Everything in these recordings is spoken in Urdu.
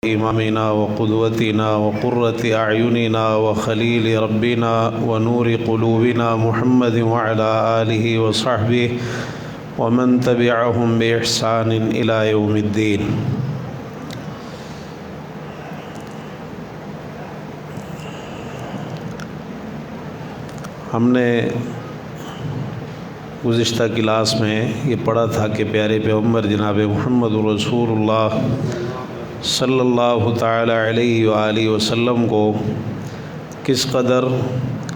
إمامنا وقدوتنا وقرة أعيننا وخليل ربنا ونور قلوبنا محمد وعلى آله وصحبه ومن تبعهم بإحسان إلى يوم الدين۔ ہم نے گزشتہ کلاس میں یہ پڑھا تھا کہ پیارے پیغمبر جناب محمد رسول اللہ صلی اللہ تعالی علیہ وآلہ وسلم کو کس قدر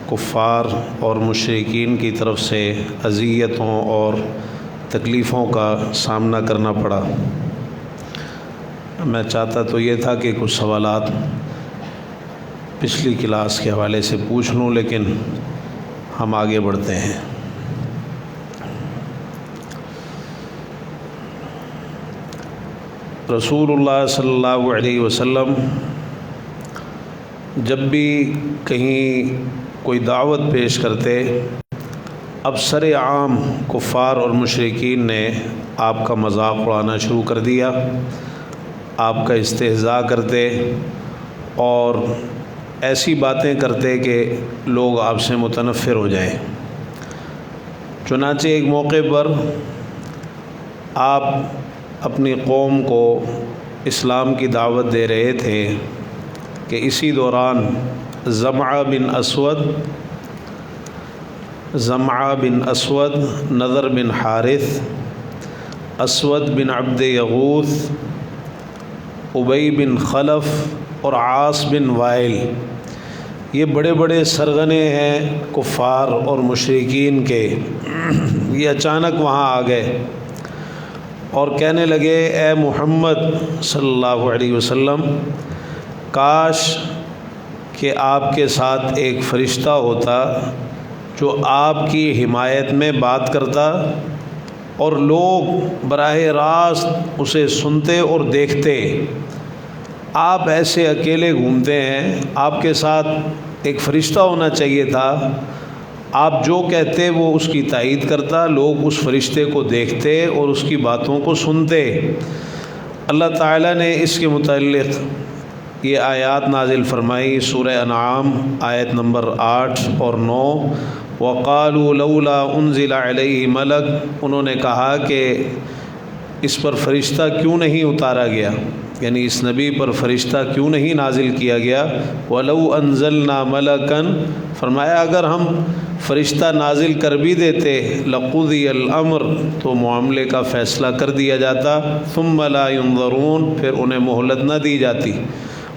کفار اور مشرکین کی طرف سے اذیتوں اور تکلیفوں کا سامنا کرنا پڑا۔ میں چاہتا تو یہ تھا کہ کچھ سوالات پچھلی کلاس کے حوالے سے پوچھ لوں، لیکن ہم آگے بڑھتے ہیں۔ رسول اللہ صلی اللہ علیہ وسلم جب بھی کہیں کوئی دعوت پیش کرتے، اب سر عام کفار اور مشرکین نے آپ کا مذاق اڑانا شروع کر دیا، آپ کا استہزاء کرتے اور ایسی باتیں کرتے کہ لوگ آپ سے متنفر ہو جائیں۔ چنانچہ ایک موقع پر آپ اپنی قوم کو اسلام کی دعوت دے رہے تھے کہ اسی دوران زمعہ بن اسود، نضر بن حارث، اسود بن عبد یغوث، ابی بن خلف اور عاص بن وائل، یہ بڑے بڑے سرغنے ہیں کفار اور مشرکین کے، یہ اچانک وہاں آ گئے اور کہنے لگے اے محمد صلی اللہ علیہ وسلم، کاش کہ آپ کے ساتھ ایک فرشتہ ہوتا جو آپ کی حمایت میں بات کرتا اور لوگ براہ راست اسے سنتے اور دیکھتے۔ آپ ایسے اکیلے گھومتے ہیں، آپ کے ساتھ ایک فرشتہ ہونا چاہیے تھا، آپ جو کہتے وہ اس کی تائید کرتا، لوگ اس فرشتے کو دیکھتے اور اس کی باتوں کو سنتے۔ اللہ تعالیٰ نے اس کے متعلق یہ آیات نازل فرمائی، سورہ انعام آیت نمبر 8 اور 9، وَقَالُوا لَوْلَا أُنزِلَ عَلَيْهِ مَلَكٌ، انہوں نے کہا کہ اس پر فرشتہ کیوں نہیں اتارا گیا، یعنی اس نبی پر فرشتہ کیوں نہیں نازل کیا گیا۔ وَلَوْ أَنزَلْنَا مَلَكًا، فرمایا اگر ہم فرشتہ نازل کر بھی دیتے، لَقُضِيَ الْأَمْرُ، تو معاملے کا فیصلہ کر دیا جاتا، ثُمَّ لَا يُنظَرُونَ، پھر انہیں مہلت نہ دی جاتی۔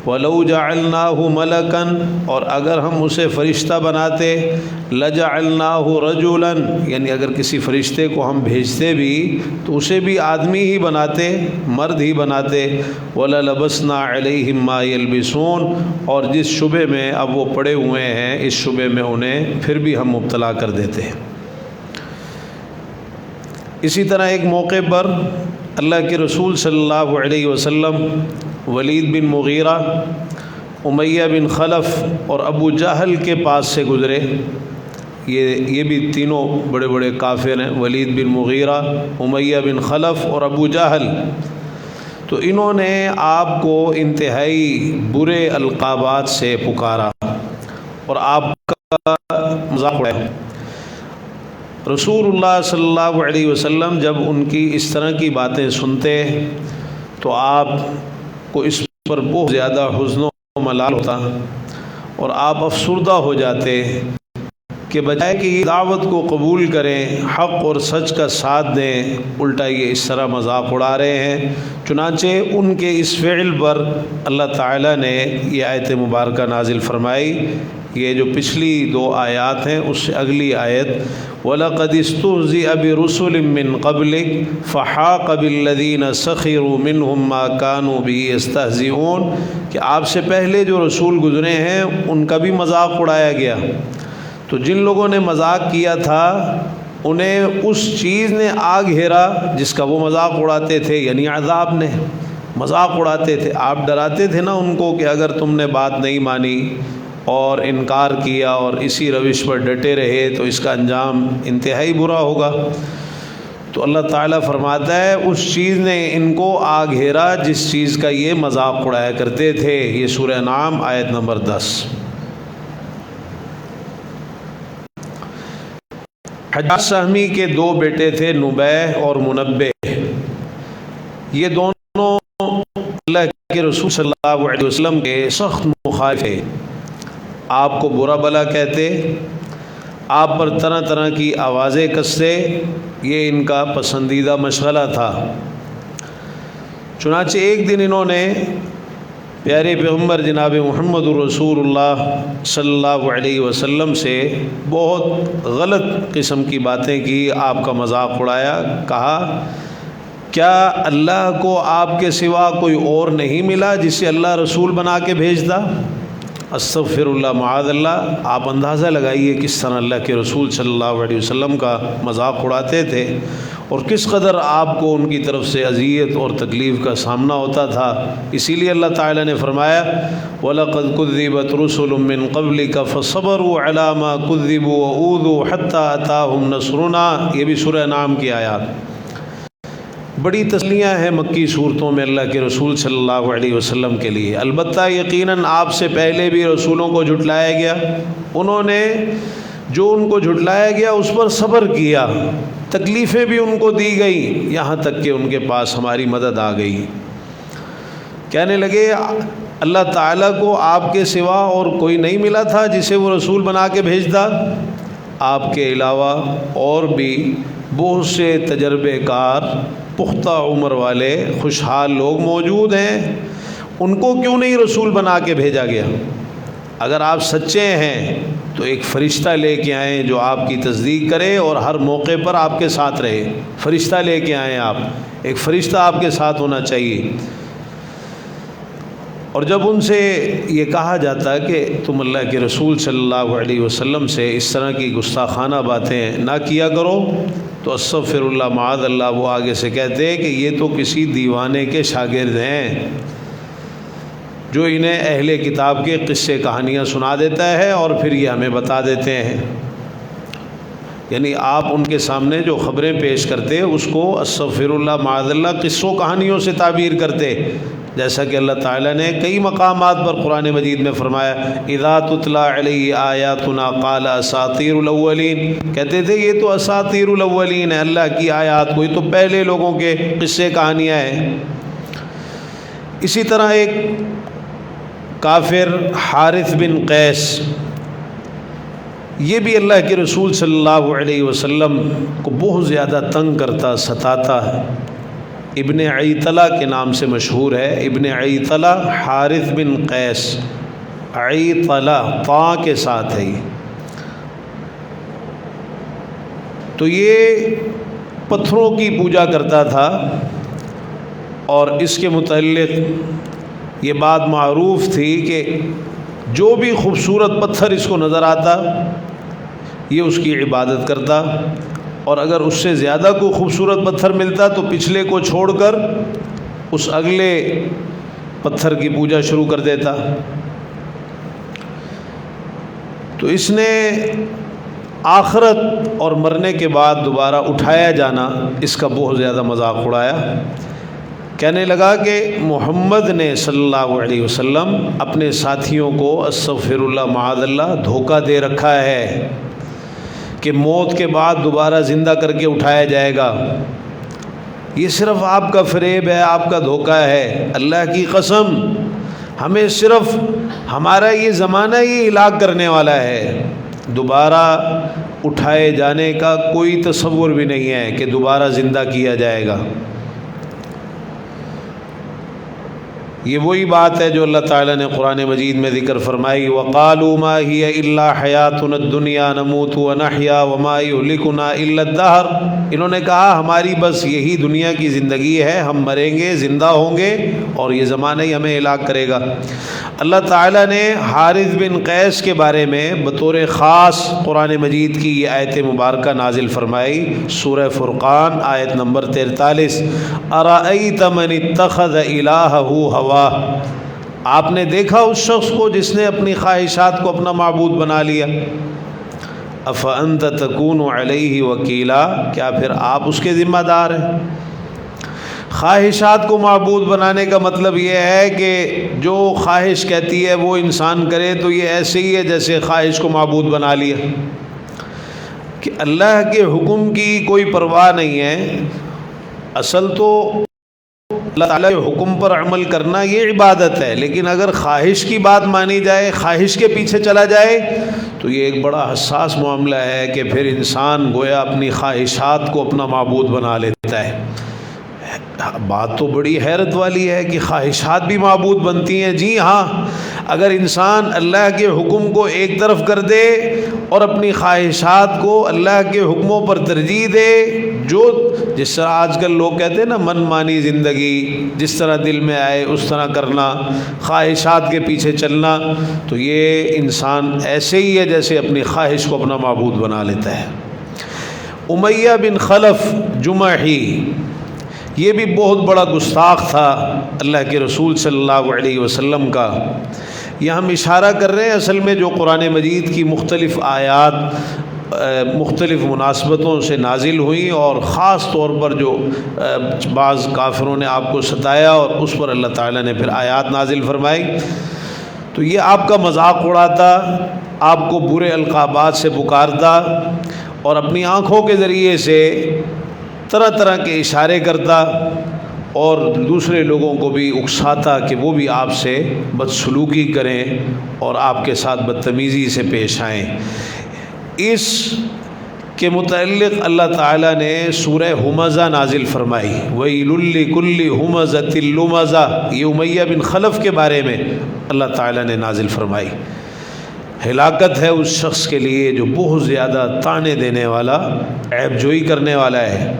وَلَوْ جَعَلْنَاهُ مَلَكًا، اور اگر ہم اسے فرشتہ بناتے، لَجَعَلْنَاهُ رَجُلًا، یعنی اگر کسی فرشتے کو ہم بھیجتے بھی تو اسے بھی آدمی ہی بناتے، مرد ہی بناتے۔ وَلَلَبَسْنَا عَلَيْهِمْ مَا يَلْبِسُونَ، اور جس شبے میں اب وہ پڑے ہوئے ہیں اس شبے میں انہیں پھر بھی ہم مبتلا کر دیتے ہیں۔ اسی طرح ایک موقع پر اللہ کے رسول صلی اللہ علیہ وسلم ولید بن مغیرہ، امیہ بن خلف اور ابو جہل کے پاس سے گزرے، یہ بھی تینوں بڑے بڑے کافر ہیں، ولید بن مغیرہ، امیہ بن خلف اور ابو جہل۔ تو انہوں نے آپ کو انتہائی برے القابات سے پکارا اور آپ کا مذاق اڑایا۔ رسول اللہ صلی اللہ علیہ وسلم جب ان کی اس طرح کی باتیں سنتے تو آپ کو اس پر بہت زیادہ حزن و ملال ہوتا اور آپ افسردہ ہو جاتے کہ بجائے کہ یہ دعوت کو قبول کریں، حق اور سچ کا ساتھ دیں، الٹا یہ اس طرح مذاق اڑا رہے ہیں۔ چنانچہ ان کے اس فعل پر اللہ تعالیٰ نے یہ آیت مبارکہ نازل فرمائی، یہ جو پچھلی دو آیات ہیں اس سے اگلی آیت، وَلَقَدِ اسْتُهْزِئَ بِرُسُلٍ مِّن قَبْلِكَ فَحَاقَ بِالَّذِينَ سَخِرُوا مِنْهُمْ مَا كَانُوا بِهِ يَسْتَهْزِئُونَ، کہ آپ سے پہلے جو رسول گزرے ہیں ان کا بھی مذاق اڑایا گیا، تو جن لوگوں نے مذاق کیا تھا انہیں اس چیز نے آ گھیرا جس کا وہ مذاق اڑاتے تھے، یعنی عذاب نے مذاق اڑاتے تھے۔ آپ ڈراتے تھے نا ان کو کہ اگر تم نے بات نہیں مانی اور انکار کیا اور اسی روش پر ڈٹے رہے تو اس کا انجام انتہائی برا ہوگا۔ تو اللہ تعالیٰ فرماتا ہے اس چیز نے ان کو آ گھیرا جس چیز کا یہ مذاق اڑایا کرتے تھے۔ یہ سورہ انعام آیت نمبر 10۔ حجاج سہمی کے دو بیٹے تھے، نبیہ اور منبہ۔ یہ دونوں اللہ کے رسول صلی اللہ علیہ وسلم کے سخت مخالف تھے، آپ کو برا بلا کہتے، آپ پر طرح طرح کی آوازیں کستے، یہ ان کا پسندیدہ مشغلہ تھا۔ چنانچہ ایک دن انہوں نے پیارے پیغمبر جناب محمد رسول اللہ صلی اللہ علیہ وسلم سے بہت غلط قسم کی باتیں کی، آپ کا مذاق اڑایا، کہا کیا اللہ کو آپ کے سوا کوئی اور نہیں ملا جسے اللہ رسول بنا کے بھیجتا؟ استغفر اللہ، معاذ اللہ۔ آپ اندازہ لگائیے کس طرح اللہ کے رسول صلی اللہ علیہ وسلم کا مذاق اڑاتے تھے اور کس قدر آپ کو ان کی طرف سے اذیت اور تکلیف کا سامنا ہوتا تھا۔ اسی لیے اللہ تعالیٰ نے فرمایا وَلَقَدْ كُذِّبَتْ رُسُلٌ مِّن قَبْلِكَ فَصَبَرُوا عَلَىٰ مَا كُذِّبُوا وَأُوذُوا حَتَّىٰ أَتَاهُمْ نَصْرُنَا۔ یہ بھی سورہ انعام کی آیات۔ بڑی تسلیاں ہیں مکی صورتوں میں اللہ کے رسول صلی اللہ علیہ وسلم کے لیے۔ البتہ یقیناً آپ سے پہلے بھی رسولوں کو جھٹلایا گیا، انہوں نے جو ان کو جھٹلایا گیا اس پر صبر کیا، تکلیفیں بھی ان کو دی گئی، یہاں تک کہ ان کے پاس ہماری مدد آ گئی۔ کہنے لگے اللہ تعالیٰ کو آپ کے سوا اور کوئی نہیں ملا تھا جسے وہ رسول بنا کے بھیجتا؟ آپ کے علاوہ اور بھی بہت سے تجربے کار، پختہ عمر والے، خوشحال لوگ موجود ہیں، ان کو کیوں نہیں رسول بنا کے بھیجا گیا؟ اگر آپ سچے ہیں تو ایک فرشتہ لے کے آئیں جو آپ کی تصدیق کرے اور ہر موقع پر آپ کے ساتھ رہے۔ فرشتہ لے کے آئیں، آپ ایک فرشتہ آپ کے ساتھ ہونا چاہیے۔ اور جب ان سے یہ کہا جاتا کہ تم اللہ کے رسول صلی اللہ علیہ وسلم سے اس طرح کی گستاخانہ باتیں نہ کیا کرو، تو استغفر اللہ، معاذ اللہ، وہ آگے سے کہتے ہیں کہ یہ تو کسی دیوانے کے شاگرد ہیں جو انہیں اہل کتاب کے قصے کہانیاں سنا دیتا ہے اور پھر یہ ہمیں بتا دیتے ہیں۔ یعنی آپ ان کے سامنے جو خبریں پیش کرتے اس کو استغفر اللہ، معاذ اللہ، قصوں کہانیوں سے تعبیر کرتے، جیسا کہ اللہ تعالیٰ نے کئی مقامات پر قرآن مجید میں فرمایا اذا تتلی علیہ آیاتنا قال اساطیر الاولین، کہتے تھے یہ تو اساطیر الاولین ہے، اللہ کی آیات، کوئی تو پہلے لوگوں کے قصے کہانیاں ہیں۔ اسی طرح ایک کافر حارث بن قیس، یہ بھی اللہ کے رسول صلی اللہ علیہ وسلم کو بہت زیادہ تنگ کرتا، ستاتا ہے۔ ابن عیطلہ کے نام سے مشہور ہے، ابن عیطلہ حارث بن قیس، عیطلہ طا کے ساتھ ہے۔ تو یہ پتھروں کی پوجا کرتا تھا اور اس کے متعلق یہ بات معروف تھی کہ جو بھی خوبصورت پتھر اس کو نظر آتا یہ اس کی عبادت کرتا، اور اگر اس سے زیادہ کوئی خوبصورت پتھر ملتا تو پچھلے کو چھوڑ کر اس اگلے پتھر کی پوجا شروع کر دیتا۔ تو اس نے آخرت اور مرنے کے بعد دوبارہ اٹھایا جانا اس کا بہت زیادہ مذاق اڑایا۔ کہنے لگا کہ محمد نے صلی اللہ علیہ وسلم اپنے ساتھیوں کو استغفر اللہ، معاذ اللہ، دھوکہ دے رکھا ہے کہ موت کے بعد دوبارہ زندہ کر کے اٹھایا جائے گا۔ یہ صرف آپ کا فریب ہے، آپ کا دھوکہ ہے۔ اللہ کی قسم، ہمیں صرف ہمارا یہ زمانہ ہی ہلاک کرنے والا ہے، دوبارہ اٹھائے جانے کا کوئی تصور بھی نہیں ہے کہ دوبارہ زندہ کیا جائے گا۔ یہ وہی بات ہے جو اللہ تعالیٰ نے قرآن مجید میں ذکر فرمائی وَقَالُوا مَا هِيَ إِلَّا حَيَاتُنَا الدُّنْيَا نَمُوتُ وَنَحْيَا وَمَا يُهْلِكُنَا إِلَّا الدَّهْرُ، انہوں نے کہا ہماری بس یہی دنیا کی زندگی ہے، ہم مریں گے، زندہ ہوں گے اور یہ زمانہ ہی ہمیں ہلاک کرے گا۔ اللہ تعالیٰ نے حارث بن قیس کے بارے میں بطور خاص قرآن مجید کی یہ آیت مبارکہ نازل فرمائی، سورہ فرقان آیت نمبر 43، أَرَأَيْتَ مَنِ اتَّخَذَ إِلَٰهَهُ هَوَاهُ، آپ نے دیکھا اس شخص کو جس نے اپنی خواہشات کو اپنا معبود بنا لیا۔ افانت تکون علیہ وکیلا، کیا پھر آپ اس کے ذمہ دار ہیں؟ خواہشات کو معبود بنانے کا مطلب یہ ہے کہ جو خواہش کہتی ہے وہ انسان کرے، تو یہ ایسے ہی ہے جیسے خواہش کو معبود بنا لیا، کہ اللہ کے حکم کی کوئی پرواہ نہیں ہے۔ اصل تو اللہ تعالیٰ کے حکم پر عمل کرنا یہ عبادت ہے، لیکن اگر خواہش کی بات مانی جائے، خواہش کے پیچھے چلا جائے، تو یہ ایک بڑا حساس معاملہ ہے کہ پھر انسان گویا اپنی خواہشات کو اپنا معبود بنا لیتا ہے۔ بات تو بڑی حیرت والی ہے کہ خواہشات بھی معبود بنتی ہیں۔ جی ہاں، اگر انسان اللہ کے حکم کو ایک طرف کر دے اور اپنی خواہشات کو اللہ کے حکموں پر ترجیح دے، جس طرح آج کل لوگ کہتے ہیں نا من مانی زندگی، جس طرح دل میں آئے اس طرح کرنا، خواہشات کے پیچھے چلنا، تو یہ انسان ایسے ہی ہے جیسے اپنی خواہش کو اپنا معبود بنا لیتا ہے۔ امیہ بن خلف جمحی، یہ بھی بہت بڑا گستاخ تھا اللہ کے رسول صلی اللہ علیہ وسلم کا۔ یہ ہم اشارہ کر رہے ہیں اصل میں جو قرآن مجید کی مختلف آیات مختلف مناسبتوں سے نازل ہوئیں، اور خاص طور پر جو بعض کافروں نے آپ کو ستایا اور اس پر اللہ تعالیٰ نے پھر آیات نازل فرمائی، تو یہ آپ کا مذاق اڑاتا، آپ کو برے القابات سے پکارتا، اور اپنی آنکھوں کے ذریعے سے طرح طرح کے اشارے کرتا، اور دوسرے لوگوں کو بھی اکساتا کہ وہ بھی آپ سے بدسلوکی کریں اور آپ کے ساتھ بدتمیزی سے پیش آئیں۔ اس کے متعلق اللہ تعالیٰ نے سورہ ہمزہ نازل فرمائی، وَيْلٌ لِّكُلِّ ہُمَزَةٍ لُمَزَةٍ، یہ امیہ بن خلف کے بارے میں اللہ تعالیٰ نے نازل فرمائی۔ ہلاکت ہے اس شخص کے لیے جو بہت زیادہ طعنے دینے والا، عیب جوئی کرنے والا ہے۔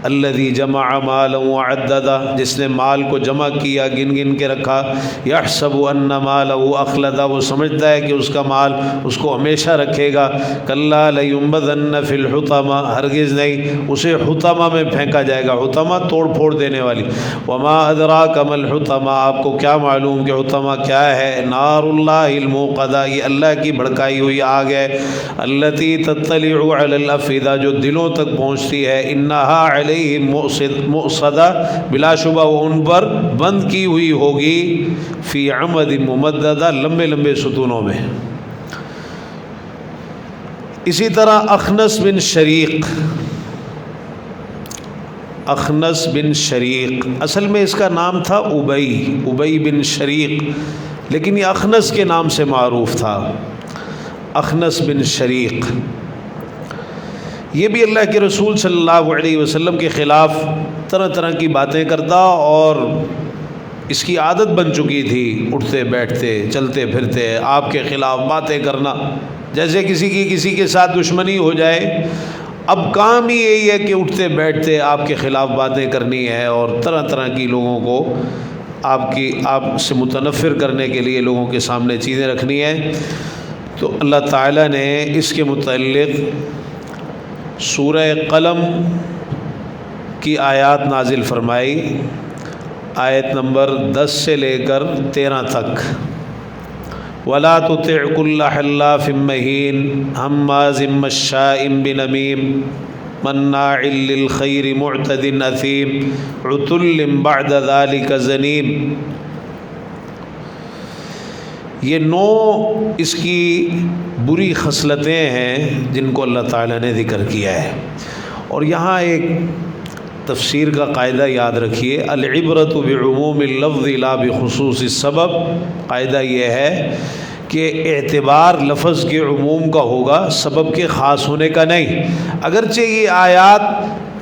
الذی جمع مالا وعددا، جس نے مال کو جمع کیا، گن گن کے رکھا، یحسب ان مالہ اخلدا، وہ سمجھتا ہے کہ اس کا مال اس کو ہمیشہ رکھے گا۔ کلا لینبذن فی الحطمہ، ہرگز نہیں، اسے حطمہ میں پھینکا جائے گا، حطمہ توڑ پھوڑ دینے والی۔ وما ادراک ما الحطمہ، آپ کو کیا معلوم کہ حطمہ کیا ہے؟ نار اللہ الموقدہ، یہ اللہ کی بھڑکائی ہوئی آگ ہے، التی تطلع علی الافئدہ، جو دلوں تک پہنچتی ہے، انہا مؤصدہ، بلا شبہ وہ ان پر بند کی ہوئی ہوگی، فی عمد ممددہ، لمبے لمبے ستونوں میں۔ اسی طرح اخنس بن شریق، اخنس بن شریق، اصل میں اس کا نام تھا ابی بن شریق، لیکن یہ اخنس کے نام سے معروف تھا، اخنس بن شریق۔ یہ بھی اللہ کے رسول صلی اللہ علیہ وسلم کے خلاف طرح طرح کی باتیں کرتا، اور اس کی عادت بن چکی تھی اٹھتے بیٹھتے چلتے پھرتے آپ کے خلاف باتیں کرنا، جیسے کسی کے ساتھ دشمنی ہو جائے، اب کام ہی یہی ہے کہ اٹھتے بیٹھتے آپ کے خلاف باتیں کرنی ہے، اور طرح طرح کی لوگوں کو آپ سے متنفر کرنے کے لیے لوگوں کے سامنے چیزیں رکھنی ہیں۔ تو اللہ تعالیٰ نے اس کے متعلق سورہ قلم کی آیات نازل فرمائی، آیت نمبر 10 سے لے کر 13 تک۔ وَلَا تُطِعْ كُلَّ حَلَّافٍ مَّهِينٍ هَمَّازٍ مَّشَّاءٍ بِنَمِيمٍ مَّنَّاعٍ لِّلْخَيْرِ مُعْتَدٍ أَثِيمٍ عُتُلٍّ بَعْدَ ذَلِكَ زَنِيمٍ۔ یہ 9 اس کی بری خصلتیں ہیں جن کو اللہ تعالیٰ نے ذکر کیا ہے، اور یہاں ایک تفسیر کا قاعدہ یاد رکھیے، العبرۃ بعموم اللفظ لا بخصوص السبب۔ قاعدہ یہ ہے کہ اعتبار لفظ کے عموم کا ہوگا، سبب کے خاص ہونے کا نہیں۔ اگرچہ یہ آیات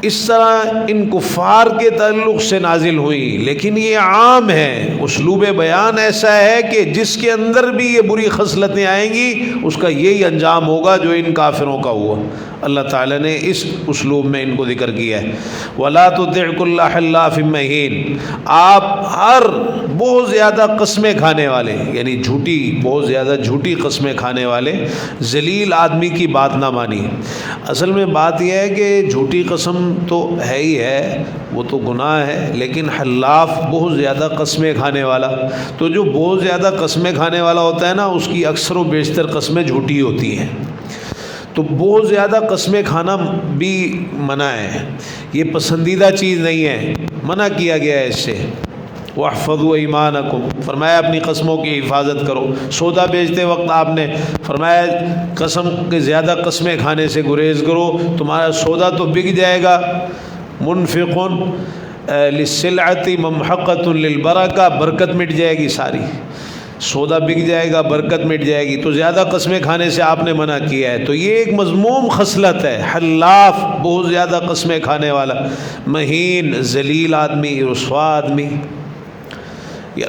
اس طرح ان کفار کے تعلق سے نازل ہوئی، لیکن یہ عام ہے، اسلوب بیان ایسا ہے کہ جس کے اندر بھی یہ بری خصلتیں آئیں گی اس کا یہی انجام ہوگا جو ان کافروں کا ہوا۔ اللہ تعالیٰ نے اس اسلوب میں ان کو ذکر کیا ہے، وَلَا تُطِعْ كُلَّ حَلَّافٍ مَّهِينٍ، آپ ہر بہت زیادہ قسمیں کھانے والے، یعنی بہت زیادہ جھوٹی قسمیں کھانے والے ذلیل آدمی کی بات نہ مانی۔ اصل میں بات یہ ہے کہ جھوٹی قسم تو ہے ہی ہے، وہ تو گناہ ہے، لیکن حلاف بہت زیادہ قسمیں کھانے والا، تو جو بہت زیادہ قسمیں کھانے والا ہوتا ہے نا، اس کی اکثر و بیشتر قسمیں جھوٹی ہوتی ہیں۔ تو بہت زیادہ قسمیں کھانا بھی منع ہے، یہ پسندیدہ چیز نہیں ہے، منع کیا گیا ہے اس سے۔ وَاحْفَظُوا أَيْمَانَكُمْ، فرمایا اپنی قسموں کی حفاظت کرو۔ سودا بیچتے وقت آپ نے فرمایا قسم کے زیادہ قسمیں کھانے سے گریز کرو، تمہارا سودا تو بک جائے گا۔ منفق للسلعۃ ممحقۃ للبرکہ، برکت مٹ جائے گی ساری، سودا بک جائے گا، برکت مٹ جائے گی، تو زیادہ قسمیں کھانے سے آپ نے منع کیا ہے۔ تو یہ ایک مذموم خصلت ہے، حلاف، بہت زیادہ قسمیں کھانے والا، مہین، ذلیل آدمی، رسوا آدمی۔ یہ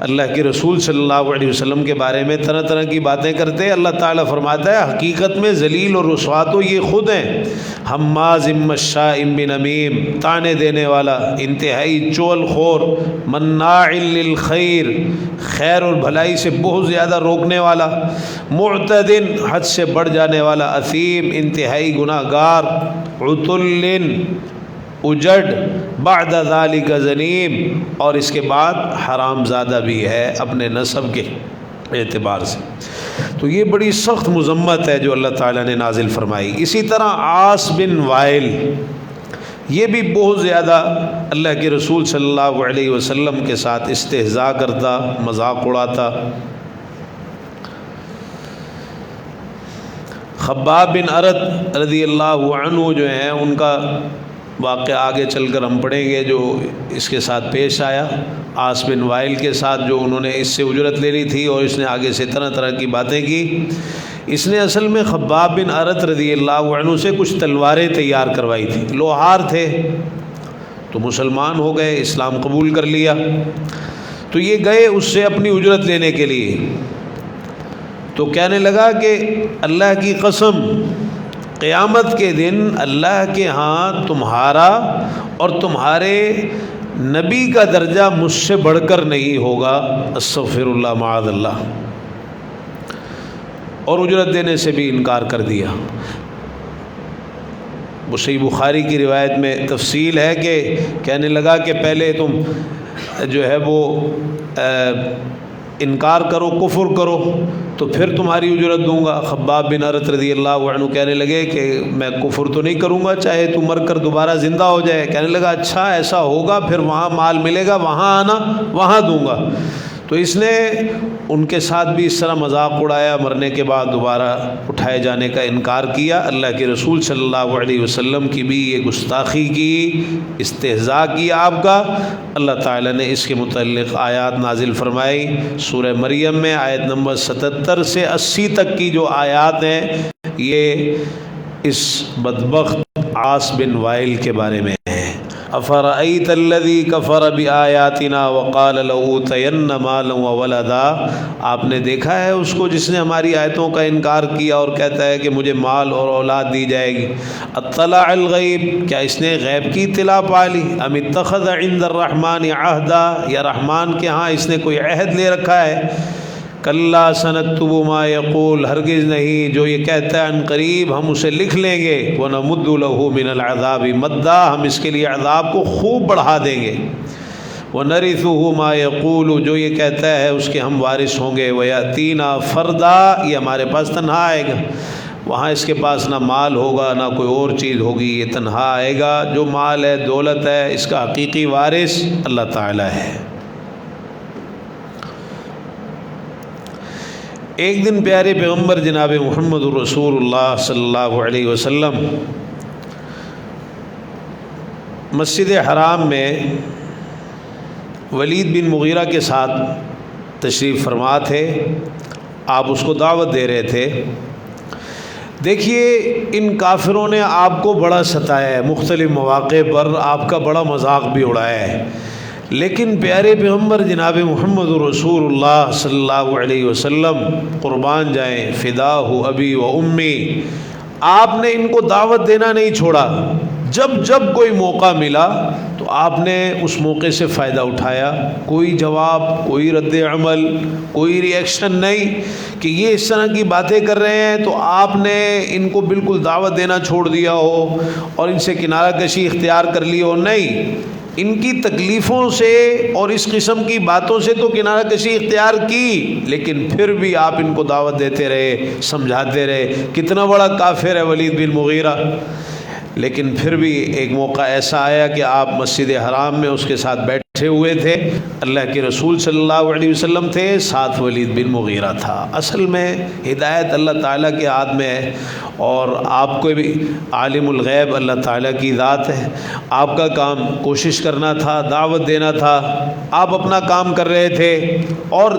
اللہ کے رسول صلی اللہ علیہ وسلم کے بارے میں طرح طرح کی باتیں کرتے ہیں، اللہ تعالیٰ فرماتا ہے حقیقت میں ذلیل اور رسوا تو یہ خود ہیں۔ حماز مشاء بنمیم، طعنے دینے والا، انتہائی چول خور، مناع للخیر، خیر اور بھلائی سے بہت زیادہ روکنے والا، معتد، حد سے بڑھ جانے والا، اثیم، انتہائی گناہ گار، عتل، اجڑ، بعد ذالک زنیم، اور اس کے بعد حرام زادہ بھی ہے اپنے نسب کے اعتبار سے۔ تو یہ بڑی سخت مذمت ہے جو اللہ تعالیٰ نے نازل فرمائی۔ اسی طرح عاص بن وائل، یہ بھی بہت زیادہ اللہ کے رسول صلی اللہ علیہ وسلم کے ساتھ استہزاء کرتا، مذاق اڑاتا۔ خباب بن ارد رضی اللہ عنہ جو ہیں، ان کا واقعہ آگے چل کر ہم پڑھیں گے، جو اس کے ساتھ پیش آیا عاص بن وائل کے ساتھ، جو انہوں نے اس سے اجرت لے لی تھی اور اس نے آگے سے طرح طرح کی باتیں کی۔ اس نے اصل میں خباب بن ارد رضی اللہ عنہ سے کچھ تلواریں تیار کروائی تھی، لوہار تھے، تو مسلمان ہو گئے، اسلام قبول کر لیا، تو یہ گئے اس سے اپنی اجرت لینے کے لیے، تو کہنے لگا کہ اللہ کی قسم، قیامت کے دن اللہ کے ہاں تمہارا اور تمہارے نبی کا درجہ مجھ سے بڑھ کر نہیں ہوگا، استغفر اللہ معاذ اللہ، اور اجرت دینے سے بھی انکار کر دیا۔ وہ صحیح بخاری کی روایت میں تفصیل ہے کہ کہنے لگا کہ پہلے تم جو ہے وہ انکار کرو، کفر کرو، تو پھر تمہاری اجرت دوں گا۔ خباب بن ارد رضی اللہ عنہ کہنے لگے کہ میں کفر تو نہیں کروں گا، چاہے تو مر کر دوبارہ زندہ ہو جائے۔ کہنے لگا اچھا ایسا ہوگا، پھر وہاں مال ملے گا، وہاں آنا، وہاں دوں گا۔ تو اس نے ان کے ساتھ بھی اس طرح مذاق اڑایا، مرنے کے بعد دوبارہ اٹھائے جانے کا انکار کیا۔ اللہ کے رسول صلی اللہ علیہ وسلم کی بھی یہ گستاخی کی، استہزاء کیا آپ کا۔ اللہ تعالیٰ نے اس کے متعلق آیات نازل فرمائی، سورہ مریم میں آیت نمبر 77 سے 80 تک کی جو آیات ہیں، یہ اس بدبخت عاص بن وائل کے بارے میں ہے۔ افرأیت الذی کفر بآیاتنا وقال لأوتین مالا وولدا، آپ نے دیکھا ہے اس کو جس نے ہماری آیتوں کا انکار کیا اور کہتا ہے کہ مجھے مال اور اولاد دی جائے گی۔ اطلع الغیب، کیا اس نے غیب کی اطلاع پا لی؟ ام اتخذ عند الرحمن عہدا، یا رحمان کے ہاں اس نے کوئی عہد لے رکھا ہے؟ کلا سنکتب ما یقول، ہرگز نہیں، جو یہ کہتا ہے ان قریب ہم اسے لکھ لیں گے۔ ونمد له من العذاب مدا، ہم اس کے لیے عذاب کو خوب بڑھا دیں گے۔ ونرثه ما یقول، جو یہ کہتا ہے اس کے ہم وارث ہوں گے۔ ویاتینا فردا، یہ ہمارے پاس تنہا آئے گا، وہاں اس کے پاس نہ مال ہوگا نہ کوئی اور چیز ہوگی، یہ تنہا آئے گا۔ جو مال ہے، دولت ہے، اس کا حقیقی وارث اللہ تعالی ہے۔ ایک دن پیارے پیغمبر جناب محمد رسول اللہ صلی اللہ علیہ وسلم مسجد حرام میں ولید بن مغیرہ کے ساتھ تشریف فرما تھے، آپ اس کو دعوت دے رہے تھے۔ دیکھیے ان کافروں نے آپ کو بڑا ستایا ہے، مختلف مواقع پر آپ کا بڑا مذاق بھی اڑایا ہے، لیکن پیارے پیغمبر جناب محمد رسول اللہ صلی اللہ علیہ وسلم، قربان جائیں فداہ ابی و امی، آپ نے ان کو دعوت دینا نہیں چھوڑا۔ جب جب کوئی موقع ملا تو آپ نے اس موقع سے فائدہ اٹھایا، کوئی جواب، کوئی رد عمل، کوئی ری ایکشن نہیں کہ یہ اس طرح کی باتیں کر رہے ہیں تو آپ نے ان کو بالکل دعوت دینا چھوڑ دیا ہو اور ان سے کنارہ کشی اختیار کر لی ہو، نہیں، ان کی تکلیفوں سے اور اس قسم کی باتوں سے تو کنارہ کشی اختیار کی، لیکن پھر بھی آپ ان کو دعوت دیتے رہے، سمجھاتے رہے۔ کتنا بڑا کافر ہے ولید بن مغیرہ، لیکن پھر بھی ایک موقع ایسا آیا کہ آپ مسجد حرام میں اس کے ساتھ بیٹھے ہوئے تھے، اللہ کے رسول صلی اللہ علیہ وسلم تھے، ساتھ ولید بن مغیرہ تھا۔ اصل میں ہدایت اللہ تعالیٰ کے ہاتھ میں ہے، اور آپ کو بھی عالم الغیب اللہ تعالیٰ کی ذات ہے۔ آپ کا کام کوشش کرنا تھا، دعوت دینا تھا، آپ اپنا کام کر رہے تھے، اور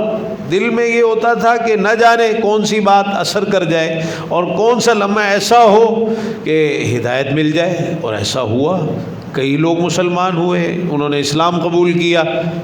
دل میں یہ ہوتا تھا کہ نہ جانے کون سی بات اثر کر جائے اور کون سا لمحہ ایسا ہو کہ ہدایت مل جائے، اور ایسا ہوا۔ کئی لوگ مسلمان ہوئے، انہوں نے اسلام قبول کیا،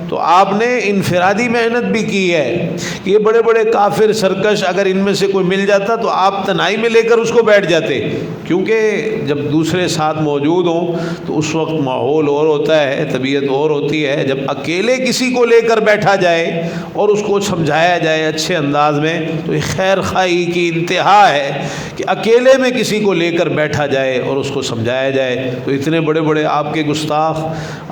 تو آپ نے انفرادی محنت بھی کی ہے کہ یہ بڑے بڑے کافر سرکش اگر ان میں سے کوئی مل جاتا تو آپ تنہائی میں لے کر اس کو بیٹھ جاتے، کیونکہ جب دوسرے ساتھ موجود ہوں تو اس وقت ماحول اور ہوتا ہے، طبیعت اور ہوتی ہے۔ جب اکیلے کسی کو لے کر بیٹھا جائے اور اس کو سمجھایا جائے اچھے انداز میں، تو یہ خیر خواہی کی انتہا ہے کہ اکیلے میں کسی کو لے کر بیٹھا جائے اور اس کو سمجھایا جائے۔ تو اتنے بڑے بڑے آپ کے گستاخ،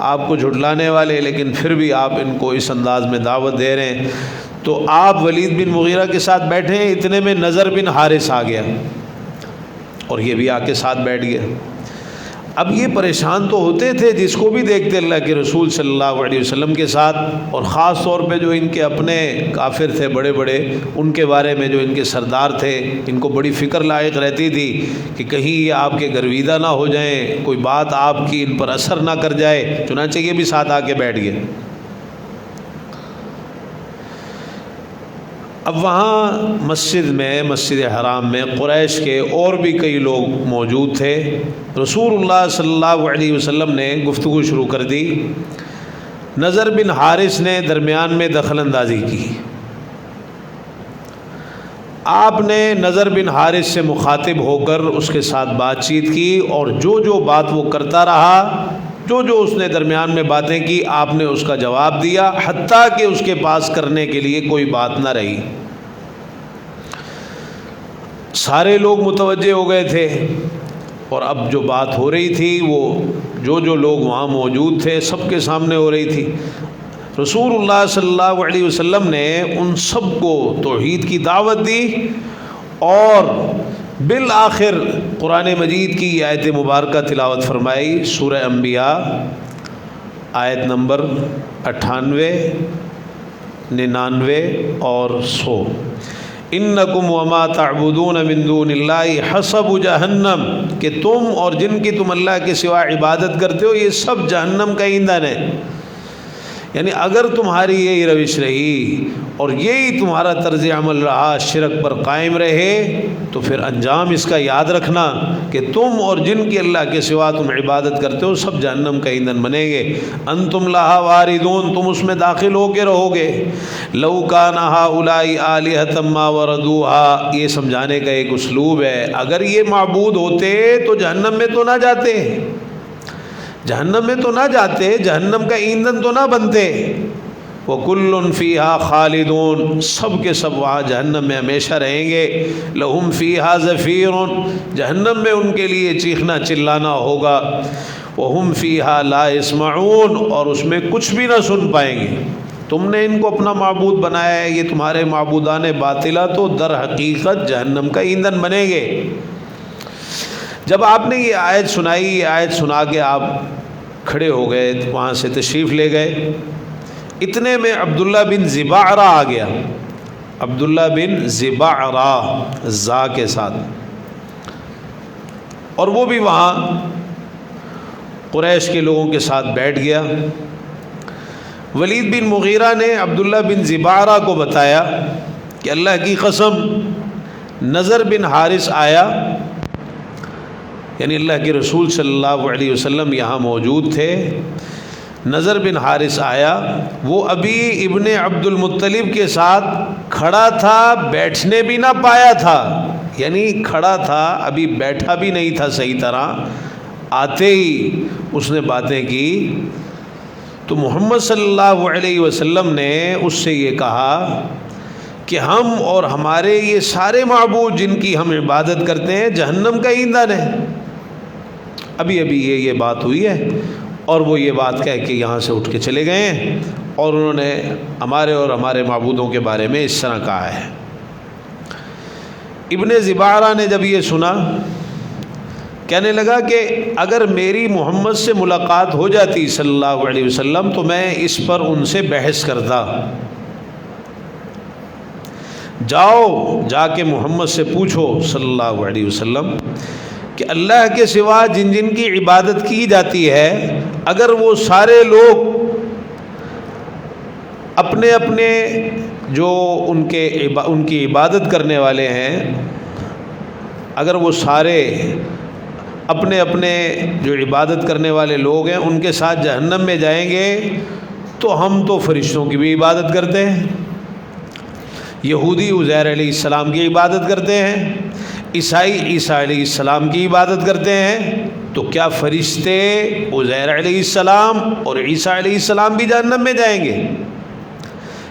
آپ کو جھٹلانے والے، لیکن پھر بھی آپ ان کو اس انداز میں دعوت دے رہے ہیں۔ تو آپ ولید بن مغیرہ کے ساتھ بیٹھے ہیں، اتنے میں نضر بن حارث آ گیا اور یہ بھی آ کے ساتھ بیٹھ گیا۔ اب یہ پریشان تو ہوتے تھے جس کو بھی دیکھتے اللہ کے رسول صلی اللہ علیہ وسلم کے ساتھ، اور خاص طور پہ جو ان کے اپنے کافر تھے بڑے بڑے، ان کے بارے میں جو ان کے سردار تھے، ان کو بڑی فکر لائق رہتی تھی کہ کہیں یہ آپ کے گرویدہ نہ ہو جائیں، کوئی بات آپ کی ان پر اثر نہ کر جائے، چنانچہ یہ بھی ساتھ آ کے بیٹھ گئے۔ اب وہاں مسجد حرام میں قریش کے اور بھی کئی لوگ موجود تھے۔ رسول اللہ صلی اللہ علیہ وسلم نے گفتگو شروع کر دی۔ نضر بن حارث نے درمیان میں دخل اندازی کی۔ آپ نے نضر بن حارث سے مخاطب ہو کر اس کے ساتھ بات چیت کی، اور جو بات وہ کرتا رہا، جو اس نے درمیان میں باتیں کی، آپ نے اس کا جواب دیا، حتیٰ کہ اس کے پاس کرنے کے لیے کوئی بات نہ رہی۔ سارے لوگ متوجہ ہو گئے تھے، اور اب جو بات ہو رہی تھی وہ جو لوگ وہاں موجود تھے سب کے سامنے ہو رہی تھی۔ رسول اللہ صلی اللہ علیہ وسلم نے ان سب کو توحید کی دعوت دی، اور بالآخر قرآن مجید کی آیت مبارکہ تلاوت فرمائی، سورہ انبیاء آیت نمبر 98، 99 اور 100۔ انکم وما تعبدون من دون اللہ حسب جہنم، کہ تم اور جن کی تم اللہ کے سوا عبادت کرتے ہو یہ سب جہنم کا ایندھن ہے۔ یعنی اگر تمہاری یہی روش رہی اور یہی تمہارا طرز عمل رہا، شرک پر قائم رہے، تو پھر انجام اس کا یاد رکھنا کہ تم اور جن کی اللہ کے سوا تم عبادت کرتے ہو سب جہنم کا ایندھن بنیں گے۔ انتم لہا واردون، تم اس میں داخل ہو کے رہو گے۔ لو کان ہؤلاء آلہۃ ما وردوہا، یہ سمجھانے کا ایک اسلوب ہے، اگر یہ معبود ہوتے تو جہنم میں تو نہ جاتے، جہنم میں تو نہ جاتے، جہنم کا ایندھن تو نہ بنتے۔ وَكُلٌّ فِيهَا خَالِدُونَ، سب کے سب وہاں جہنم میں ہمیشہ رہیں گے۔ لَهُمْ فِيهَا زَفِيرٌ، جہنم میں ان کے لیے چیخنا چلانا ہوگا۔ وَهُمْ فِيهَا لَا يَسْمَعُونَ، اور اس میں کچھ بھی نہ سن پائیں گے۔ تم نے ان کو اپنا معبود بنایا ہے، یہ تمہارے معبودان باطلہ تو در حقیقت جہنم کا ایندھن بنیں گے۔ جب آپ نے یہ آیت سنائی، یہ آیت سنا کے آپ کھڑے ہو گئے، وہاں سے تشریف لے گئے۔ اتنے میں عبداللہ بن زبعرہ آ گیا، عبداللہ بن زبعرہ زا کے ساتھ، اور وہ بھی وہاں قریش کے لوگوں کے ساتھ بیٹھ گیا۔ ولید بن مغیرہ نے عبداللہ بن زبعرہ کو بتایا کہ اللہ کی قسم نضر بن حارث آیا، یعنی اللہ کے رسول صلی اللہ علیہ وسلم یہاں موجود تھے، نضر بن حارث آیا، وہ ابھی ابن عبد المطلب کے ساتھ کھڑا تھا، بیٹھنے بھی نہ پایا تھا، یعنی کھڑا تھا ابھی بیٹھا بھی نہیں تھا صحیح طرح۔ آتے ہی اس نے باتیں کی تو محمد صلی اللہ علیہ وسلم نے اس سے یہ کہا کہ ہم اور ہمارے یہ سارے معبود جن کی ہم عبادت کرتے ہیں جہنم کا ایندھن ہے۔ ابھی یہ بات ہوئی ہے، اور وہ یہ بات کہہ کے یہاں سے اٹھ کے چلے گئے ہیں، اور انہوں نے ہمارے اور ہمارے معبودوں کے بارے میں اس طرح کہا ہے۔ ابن زبارہ نے جب یہ سنا، کہنے لگا کہ اگر میری محمد سے ملاقات ہو جاتی صلی اللہ علیہ وسلم تو میں اس پر ان سے بحث کرتا۔ جاؤ جا کے محمد سے پوچھو صلی اللہ علیہ وسلم کہ اللہ کے سوا جن جن کی عبادت کی جاتی ہے، اگر وہ سارے لوگ اپنے اپنے جو ان کی عبادت کرنے والے ہیں، اگر وہ سارے اپنے اپنے جو عبادت کرنے والے لوگ ہیں ان کے ساتھ جہنم میں جائیں گے تو ہم تو فرشتوں کی بھی عبادت کرتے ہیں، یہودی عزیر علیہ السلام کی عبادت کرتے ہیں، عیسائی عیسیٰ علیہ السلام کی عبادت کرتے ہیں، تو کیا فرشتے عزیر علیہ السلام اور عیسیٰ علیہ السلام بھی جہنم میں جائیں گے؟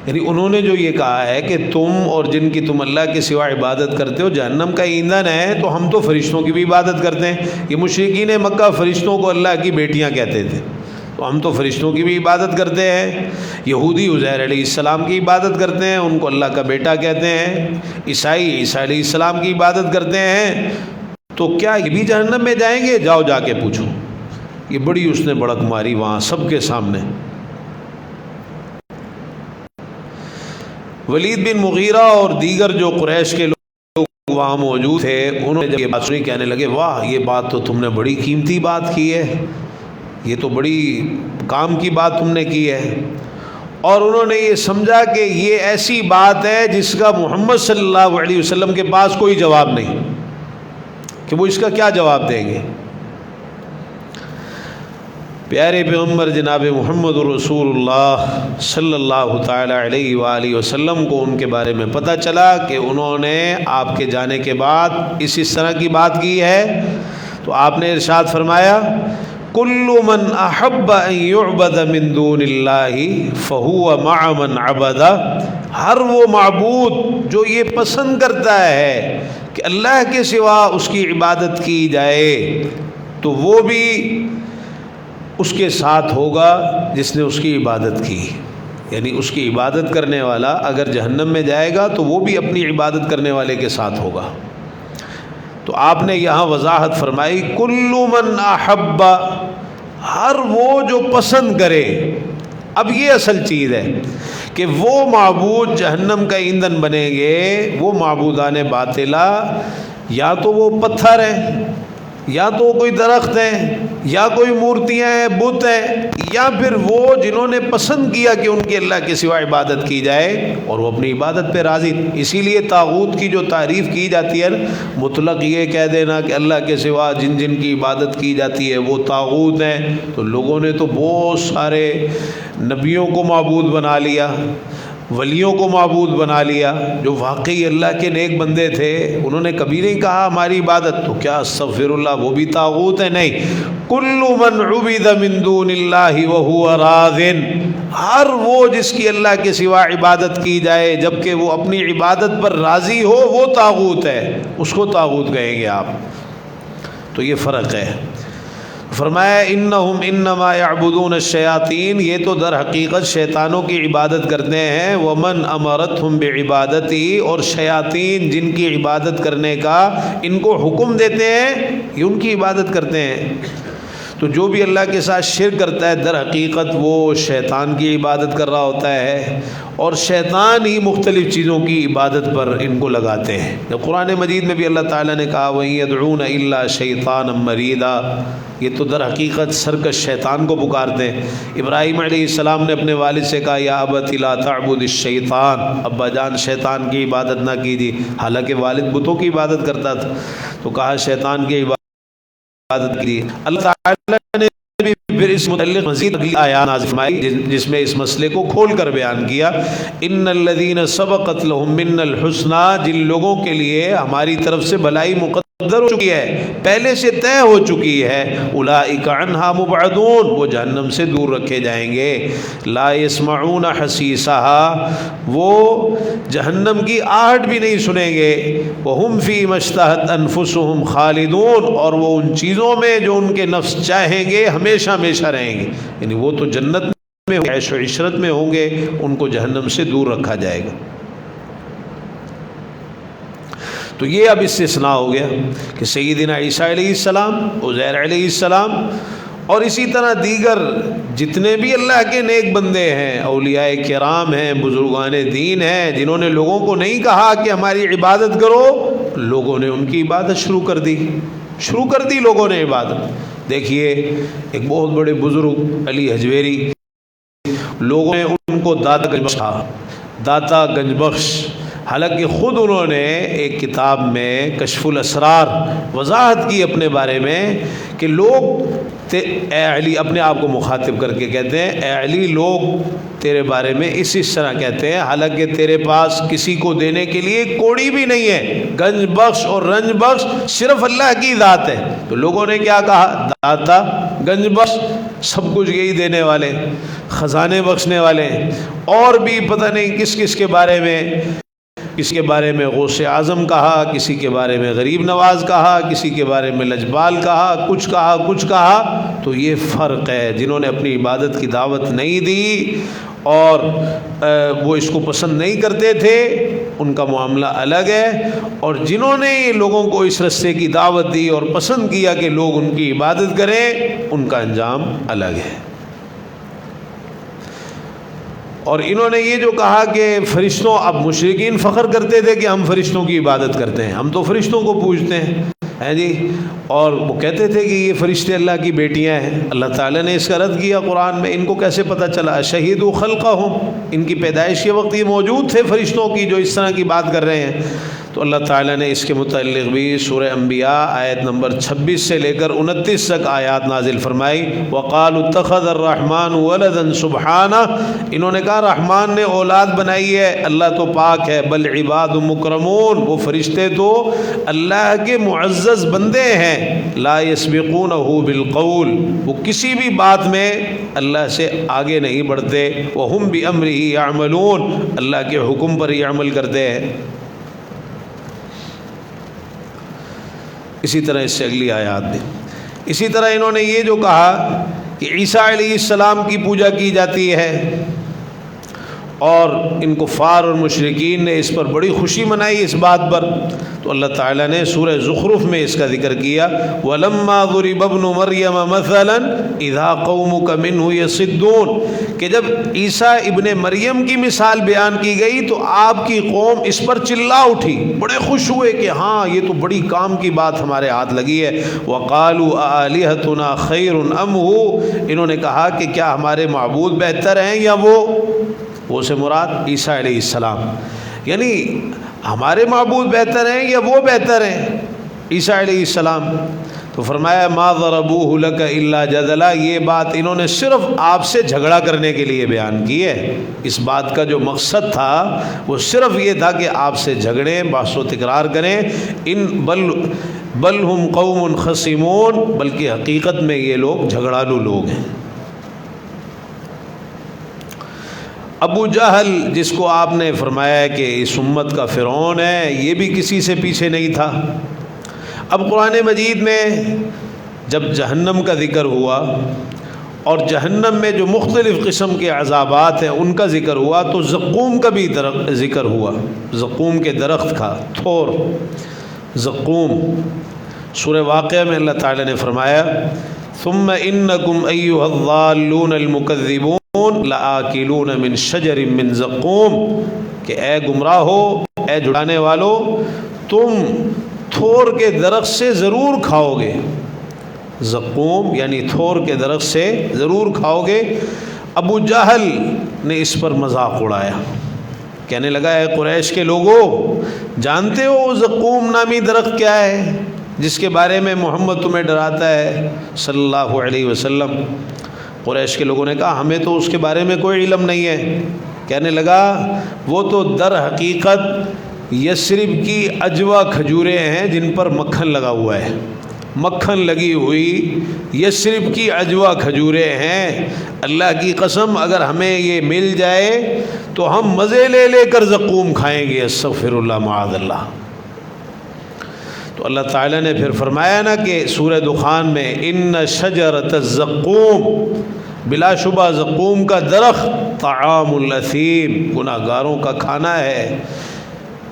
یعنی انہوں نے جو یہ کہا ہے کہ تم اور جن کی تم اللہ کے سوا عبادت کرتے ہو جہنم کا ایندھن ہے، تو ہم تو فرشتوں کی بھی عبادت کرتے ہیں۔ یہ مشرکین مکہ فرشتوں کو اللہ کی بیٹیاں کہتے تھے، تو ہم تو فرشتوں کی بھی عبادت کرتے ہیں۔ یہودی عزیر علیہ السلام کی عبادت کرتے ہیں، ان کو اللہ کا بیٹا کہتے ہیں۔ عیسائی عیسیٰ علیہ السلام کی عبادت کرتے ہیں، تو کیا یہ بھی جہنم میں جائیں گے؟ جاؤ جا کے پوچھو۔ یہ بڑی اس نے بڑک ماری وہاں سب کے سامنے۔ ولید بن مغیرہ اور دیگر جو قریش کے لوگ وہاں موجود تھے، انہوں نے جب یہ بات سنی کہنے لگے واہ، یہ بات تو تم نے بڑی قیمتی بات کی ہے، یہ تو بڑی کام کی بات تم نے کی ہے۔ اور انہوں نے یہ سمجھا کہ یہ ایسی بات ہے جس کا محمد صلی اللہ علیہ وسلم کے پاس کوئی جواب نہیں، کہ وہ اس کا کیا جواب دیں گے۔ پیارے پیغمبر جناب محمد رسول اللہ صلی اللہ تعالی علیہ وآلہ وسلم کو ان کے بارے میں پتہ چلا کہ انہوں نے آپ کے جانے کے بعد اس طرح کی بات کی ہے، تو آپ نے ارشاد فرمایا کل من احب ان یعبد من دون اللہ فہو مع من عبد، ہر وہ معبود جو یہ پسند کرتا ہے کہ اللہ کے سوا اس کی عبادت کی جائے، تو وہ بھی اس کے ساتھ ہوگا جس نے اس کی عبادت کی۔ یعنی اس کی عبادت کرنے والا اگر جہنم میں جائے گا تو وہ بھی اپنی عبادت کرنے والے کے ساتھ ہوگا۔ تو آپ نے یہاں وضاحت فرمائی کل من احب، ہر وہ جو پسند کرے۔ اب یہ اصل چیز ہے کہ وہ معبود جہنم کا ایندھن بنیں گے، وہ معبودان باطلہ، یا تو وہ پتھر ہیں، یا تو کوئی درخت ہے، یا کوئی مورتیاں ہیں، بت ہیں، یا پھر وہ جنہوں نے پسند کیا کہ ان کی اللہ کے سوا عبادت کی جائے اور وہ اپنی عبادت پہ راضی۔ اسی لیے طاغوت کی جو تعریف کی جاتی ہے، مطلق یہ کہہ دینا کہ اللہ کے سوا جن جن کی عبادت کی جاتی ہے وہ طاغوت ہیں، تو لوگوں نے تو بہت سارے نبیوں کو معبود بنا لیا، ولیوں کو معبود بنا لیا، جو واقعی اللہ کے نیک بندے تھے، انہوں نے کبھی نہیں کہا ہماری عبادت، تو کیا استغفر اللہ وہ بھی طاغوت ہے؟ نہیں، کل من عبد من دون اللہ وہو راض، ہر وہ جس کی اللہ کے سوا عبادت کی جائے جبکہ وہ اپنی عبادت پر راضی ہو، وہ طاغوت ہے، اس کو طاغوت کہیں گے آپ۔ تو یہ فرق ہے۔ فرمایا انہم انما یعبدون الشیاطین، یہ تو در حقیقت شیطانوں کی عبادت کرتے ہیں، ومن امرتہم بعبادتی، اور شیاطین جن کی عبادت کرنے کا ان کو حکم دیتے ہیں یہ ان کی عبادت کرتے ہیں۔ تو جو بھی اللہ کے ساتھ شرک کرتا ہے در حقیقت وہ شیطان کی عبادت کر رہا ہوتا ہے، اور شیطان ہی مختلف چیزوں کی عبادت پر ان کو لگاتے ہیں۔ جب قرآن مجید میں بھی اللہ تعالیٰ نے کہا وَإِن يَدْعُونَ إِلَّا شَيْطَانًا مَرِيدًا، یہ تو در حقیقت سرکش شیطان کو پکارتے ہیں۔ ابراہیم علیہ السلام نے اپنے والد سے کہا یا ابت لا تعبد الشیطان، ابا جان شیطان کی عبادت نہ کیجیے، حالانکہ والد بتوں کی عبادت کرتا تھا، تو کہا شیطان کی عبادت کی۔ اللہ تعالیٰ نے بھی پھر اس متعلق مزید اگلی آیات نازل فرمائی جس میں اس مسئلے کو کھول کر بیان کیا، ان الذین سبقت لهم منا الحسنی، جن لوگوں کے لیے ہماری طرف سے بھلائی مقدر مقدر ہو چکی ہے، پہلے سے طے ہو چکی ہے۔ اولئک عنہا مبعدون، وہ جہنم سے دور رکھے جائیں گے۔ لا یسمعون حسیسہا، وہ جہنم کی آہٹ بھی نہیں سنیں گے۔ وہم فیما اشتہت انفسہم خالدون، اور وہ ان چیزوں میں جو ان کے نفس چاہیں گے ہمیشہ ہمیشہ رہیں گے، یعنی وہ تو جنت میں عیش و عشرت میں ہوں گے، ان کو جہنم سے دور رکھا جائے گا۔ تو یہ اب استثناء ہو گیا کہ سیدنا عیسیٰ علیہ السلام، عزیر علیہ السلام، اور اسی طرح دیگر جتنے بھی اللہ کے نیک بندے ہیں، اولیاء کرام ہیں، بزرگان دین ہیں، جنہوں نے لوگوں کو نہیں کہا کہ ہماری عبادت کرو، لوگوں نے ان کی عبادت شروع کر دی لوگوں نے عبادت۔ دیکھیے ایک بہت بڑے بزرگ علی حجویری، لوگوں نے ان کو داتا گنج بخش، حالانکہ خود انہوں نے ایک کتاب میں کشف الاسرار وضاحت کی اپنے بارے میں کہ لوگ اے علی، اپنے آپ کو مخاطب کر کے کہتے ہیں اے علی، لوگ تیرے بارے میں اس طرح کہتے ہیں، حالانکہ تیرے پاس کسی کو دینے کے لیے کوڑی بھی نہیں ہے، گنج بخش اور رنج بخش صرف اللہ کی ذات ہے۔ تو لوگوں نے کیا کہا؟ داتا گنج بخش، سب کچھ یہی دینے والے، خزانے بخشنے والے، اور بھی پتہ نہیں کس کس کے بارے میں، کسی کے بارے میں غوث اعظم کہا، کسی کے بارے میں غریب نواز کہا، کسی کے بارے میں لجپال کہا، کچھ کہا۔ تو یہ فرق ہے، جنہوں نے اپنی عبادت کی دعوت نہیں دی اور وہ اس کو پسند نہیں کرتے تھے، ان کا معاملہ الگ ہے، اور جنہوں نے لوگوں کو اس رستے کی دعوت دی اور پسند کیا کہ لوگ ان کی عبادت کریں، ان کا انجام الگ ہے۔ اور انہوں نے یہ جو کہا کہ فرشتوں، اب مشرکین فخر کرتے تھے کہ ہم فرشتوں کی عبادت کرتے ہیں، ہم تو فرشتوں کو پوجتے ہیں جی، اور وہ کہتے تھے کہ یہ فرشتے اللہ کی بیٹیاں ہیں۔ اللہ تعالیٰ نے اس کا رد کیا قرآن میں، ان کو کیسے پتہ چلا؟ شہیدوا خلقہم، ان کی پیدائش کے وقت یہ موجود تھے فرشتوں کی جو اس طرح کی بات کر رہے ہیں۔ تو اللہ تعالیٰ نے اس کے متعلق بھی سورہ انبیاء آیت نمبر 26 سے لے کر 29 تک آیات نازل فرمائی۔ وَقَالُوا اتَّخَذَ الرَّحْمَنُ وَلَدًا سُبْحَانَهُ، انہوں نے کہا رحمان نے اولاد بنائی ہے، اللہ تو پاک ہے۔ بل عباد مکرمون، وہ فرشتے تو اللہ کے معزز بندے ہیں۔ لا يسبقونه بالقول، وہ کسی بھی بات میں اللہ سے آگے نہیں بڑھتے۔ وَهُمْ بِأَمْرِهِ يَعْمَلُونَ، اللہ کے حکم پر ہی عمل کرتے ہیں۔ اسی طرح اس سے اگلی آیات میں اسی طرح انہوں نے یہ جو کہا کہ عیسیٰ علیہ السلام کی پوجا کی جاتی ہے، اور ان کفار اور مشرکین نے اس پر بڑی خوشی منائی اس بات پر، تو اللہ تعالیٰ نے سورہ زخرف میں اس کا ذکر کیا۔ وَلَمَّا ضُرِبَ ابْنُ مَرْيَمَ مَثَلًا إِذَا قَوْمُكَ مِنْهُ يَصِدُّونَ، کہ جب عیسیٰ ابن مریم کی مثال بیان کی گئی تو آپ کی قوم اس پر چلا اٹھی، بڑے خوش ہوئے کہ ہاں یہ تو بڑی کام کی بات ہمارے ہاتھ لگی ہے۔ وَقَالُوا أَآلِهَتُنَا خَيْرٌ أَمْ هُوَ، انہوں نے کہا کہ کیا ہمارے معبود بہتر ہیں یا وہ سے مراد عیسیٰ علیہ السلام، یعنی ہمارے معبود بہتر ہیں یا وہ بہتر ہیں عیسیٰ علیہ السلام؟ تو فرمایا ما ضربوہ لک الا جدلا، یہ بات انہوں نے صرف آپ سے جھگڑا کرنے کے لیے بیان کی ہے۔ اس بات کا جو مقصد تھا وہ صرف یہ تھا کہ آپ سے جھگڑیں، بحث و تکرار کریں۔ بل ہم قوم خصمون، بلکہ حقیقت میں یہ لوگ جھگڑالو لوگ ہیں۔ ابو جہل، جس کو آپ نے فرمایا ہے کہ اس امت کا فرعون ہے، یہ بھی کسی سے پیچھے نہیں تھا۔ اب قرآن مجید میں جب جہنم کا ذکر ہوا اور جہنم میں جو مختلف قسم کے عذابات ہیں ان کا ذکر ہوا، تو زقوم کا بھی ذکر ہوا، زقوم کے درخت کا، تھور زقوم۔ سورہ واقعہ میں اللہ تعالیٰ نے فرمایا ثم انکم ایھا الضالون المکذبون لآکلون من شجر من زقوم، کہ اے گمراہو، اے جھٹلانے والو، تم تھور کے درخت سے ضرور کھاؤ گے۔ زقوم یعنی تھور کے درخت سے ضرور کھاؤ گے۔ ابو جہل نے اس پر مذاق اڑایا، کہنے لگا اے قریش کے لوگوں، جانتے ہو زقوم نامی درخت کیا ہے جس کے بارے میں محمد تمہیں ڈراتا ہے صلی اللہ علیہ وسلم؟ قریش کے لوگوں نے کہا ہمیں تو اس کے بارے میں کوئی علم نہیں ہے۔ کہنے لگا وہ تو در حقیقت یثرب کی عجوا کھجوریں ہیں جن پر مکھن لگا ہوا ہے، مکھن لگی ہوئی یثرب کی عجوا کھجوریں ہیں، اللہ کی قسم اگر ہمیں یہ مل جائے تو ہم مزے لے لے کر زقوم کھائیں گے، استغفر اللہ معاذ اللہ۔ تو اللہ تعالیٰ نے پھر فرمایا نا کہ سورہ دخان میں ان شجرۃ الزقوم، بلا شبہ زقوم کا درخت طعام الاثیم، گناہ گاروں کا کھانا ہے،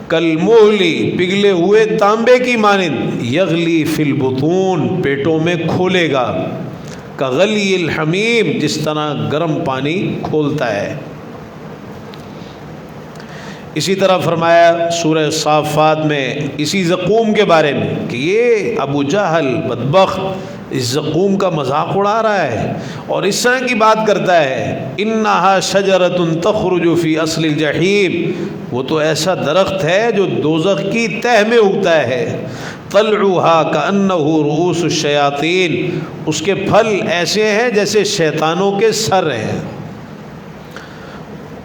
کالمہلی پگھلے ہوئے تانبے کی مانند، یغلی فی البطون پیٹوں میں کھولے گا، کغلی الحمیم جس طرح گرم پانی کھولتا ہے۔ اسی طرح فرمایا سورہ صافات میں اسی زقوم کے بارے میں کہ یہ ابو جہل بدبخت اس زقوم کا مذاق اڑا رہا ہے اور اس طرح کی بات کرتا ہے، انہا شجرۃ تخرج فی اصل الجحیم، وہ تو ایسا درخت ہے جو دوزخ کی تہہ میں اگتا ہے، طلعھا کانہ رؤوس الشیاطین، اس کے پھل ایسے ہیں جیسے شیطانوں کے سر ہیں۔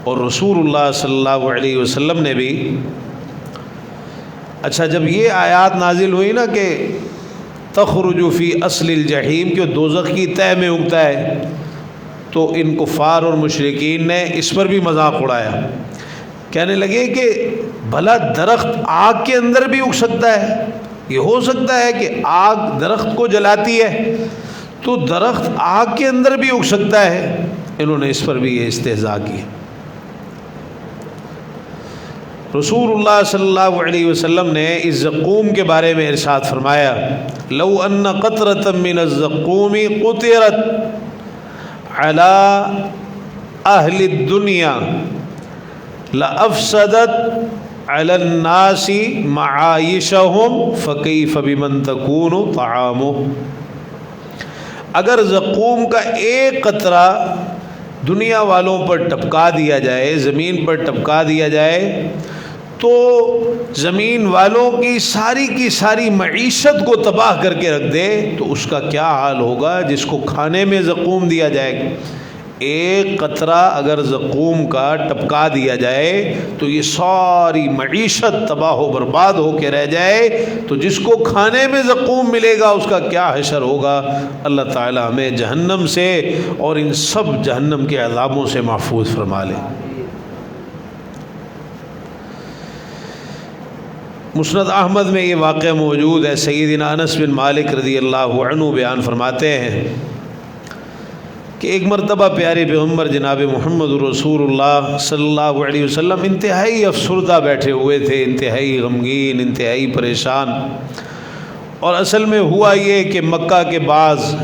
اور رسول اللہ صلی اللہ علیہ وسلم نے بھی، اچھا جب یہ آیات نازل ہوئی نا کہ تخرج فی اصل الجحیم کہ دوزخ کی تہہ میں اگتا ہے، تو ان کفار اور مشرکین نے اس پر بھی مذاق اڑایا، کہنے لگے کہ بھلا درخت آگ کے اندر بھی اگ سکتا ہے؟ یہ ہو سکتا ہے کہ آگ درخت کو جلاتی ہے تو درخت آگ کے اندر بھی اگ سکتا ہے؟ انہوں نے اس پر بھی یہ استہزاء کی۔ رسول اللہ صلی اللہ علیہ وسلم نے اس زقوم کے بارے میں ارشاد فرمایا، لو ان قطرۃ من الزقوم قطرت علی اہل الدنیا لافسدت علی الناس معایشہم فکیف بمن تکون طعامہ۔ اگر زقوم کا ایک قطرہ دنیا والوں پر ٹپکا دیا جائے، زمین پر ٹپکا دیا جائے، تو زمین والوں کی ساری معیشت کو تباہ کر کے رکھ دے، تو اس کا کیا حال ہوگا جس کو کھانے میں زقوم دیا جائے گا۔ ایک قطرہ اگر زقوم کا ٹپکا دیا جائے تو یہ ساری معیشت تباہ و برباد ہو کے رہ جائے، تو جس کو کھانے میں زقوم ملے گا اس کا کیا حشر ہوگا۔ اللہ تعالی ہمیں جہنم سے اور ان سب جہنم کے عذابوں سے محفوظ فرما لے۔ مسند احمد میں یہ واقعہ موجود ہے، سیدنا انس بن مالک رضی اللہ عنہ بیان فرماتے ہیں کہ ایک مرتبہ پیارے پیغمبر جناب محمد رسول اللہ صلی اللہ علیہ وسلم انتہائی افسردہ بیٹھے ہوئے تھے، انتہائی غمگین، انتہائی پریشان، اور اصل میں ہوا یہ کہ مکہ کے بعض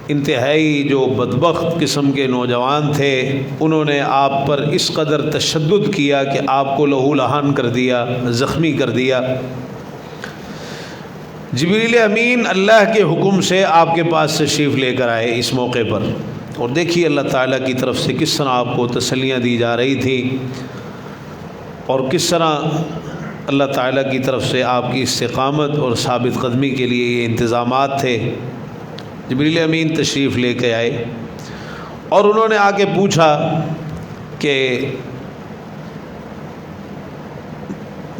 انتہائی جو بدبخت قسم کے نوجوان تھے، انہوں نے آپ پر اس قدر تشدد کیا کہ آپ کو لہو لہان کر دیا، زخمی کر دیا۔ جبریل امین اللہ کے حکم سے آپ کے پاس تشریف لے کر آئے اس موقع پر، اور دیکھیے اللہ تعالیٰ کی طرف سے کس طرح آپ کو تسلیاں دی جا رہی تھی اور کس طرح اللہ تعالیٰ کی طرف سے آپ کی استقامت اور ثابت قدمی کے لیے یہ انتظامات تھے۔ جبریل امین تشریف لے کے آئے اور انہوں نے آ کے پوچھا کہ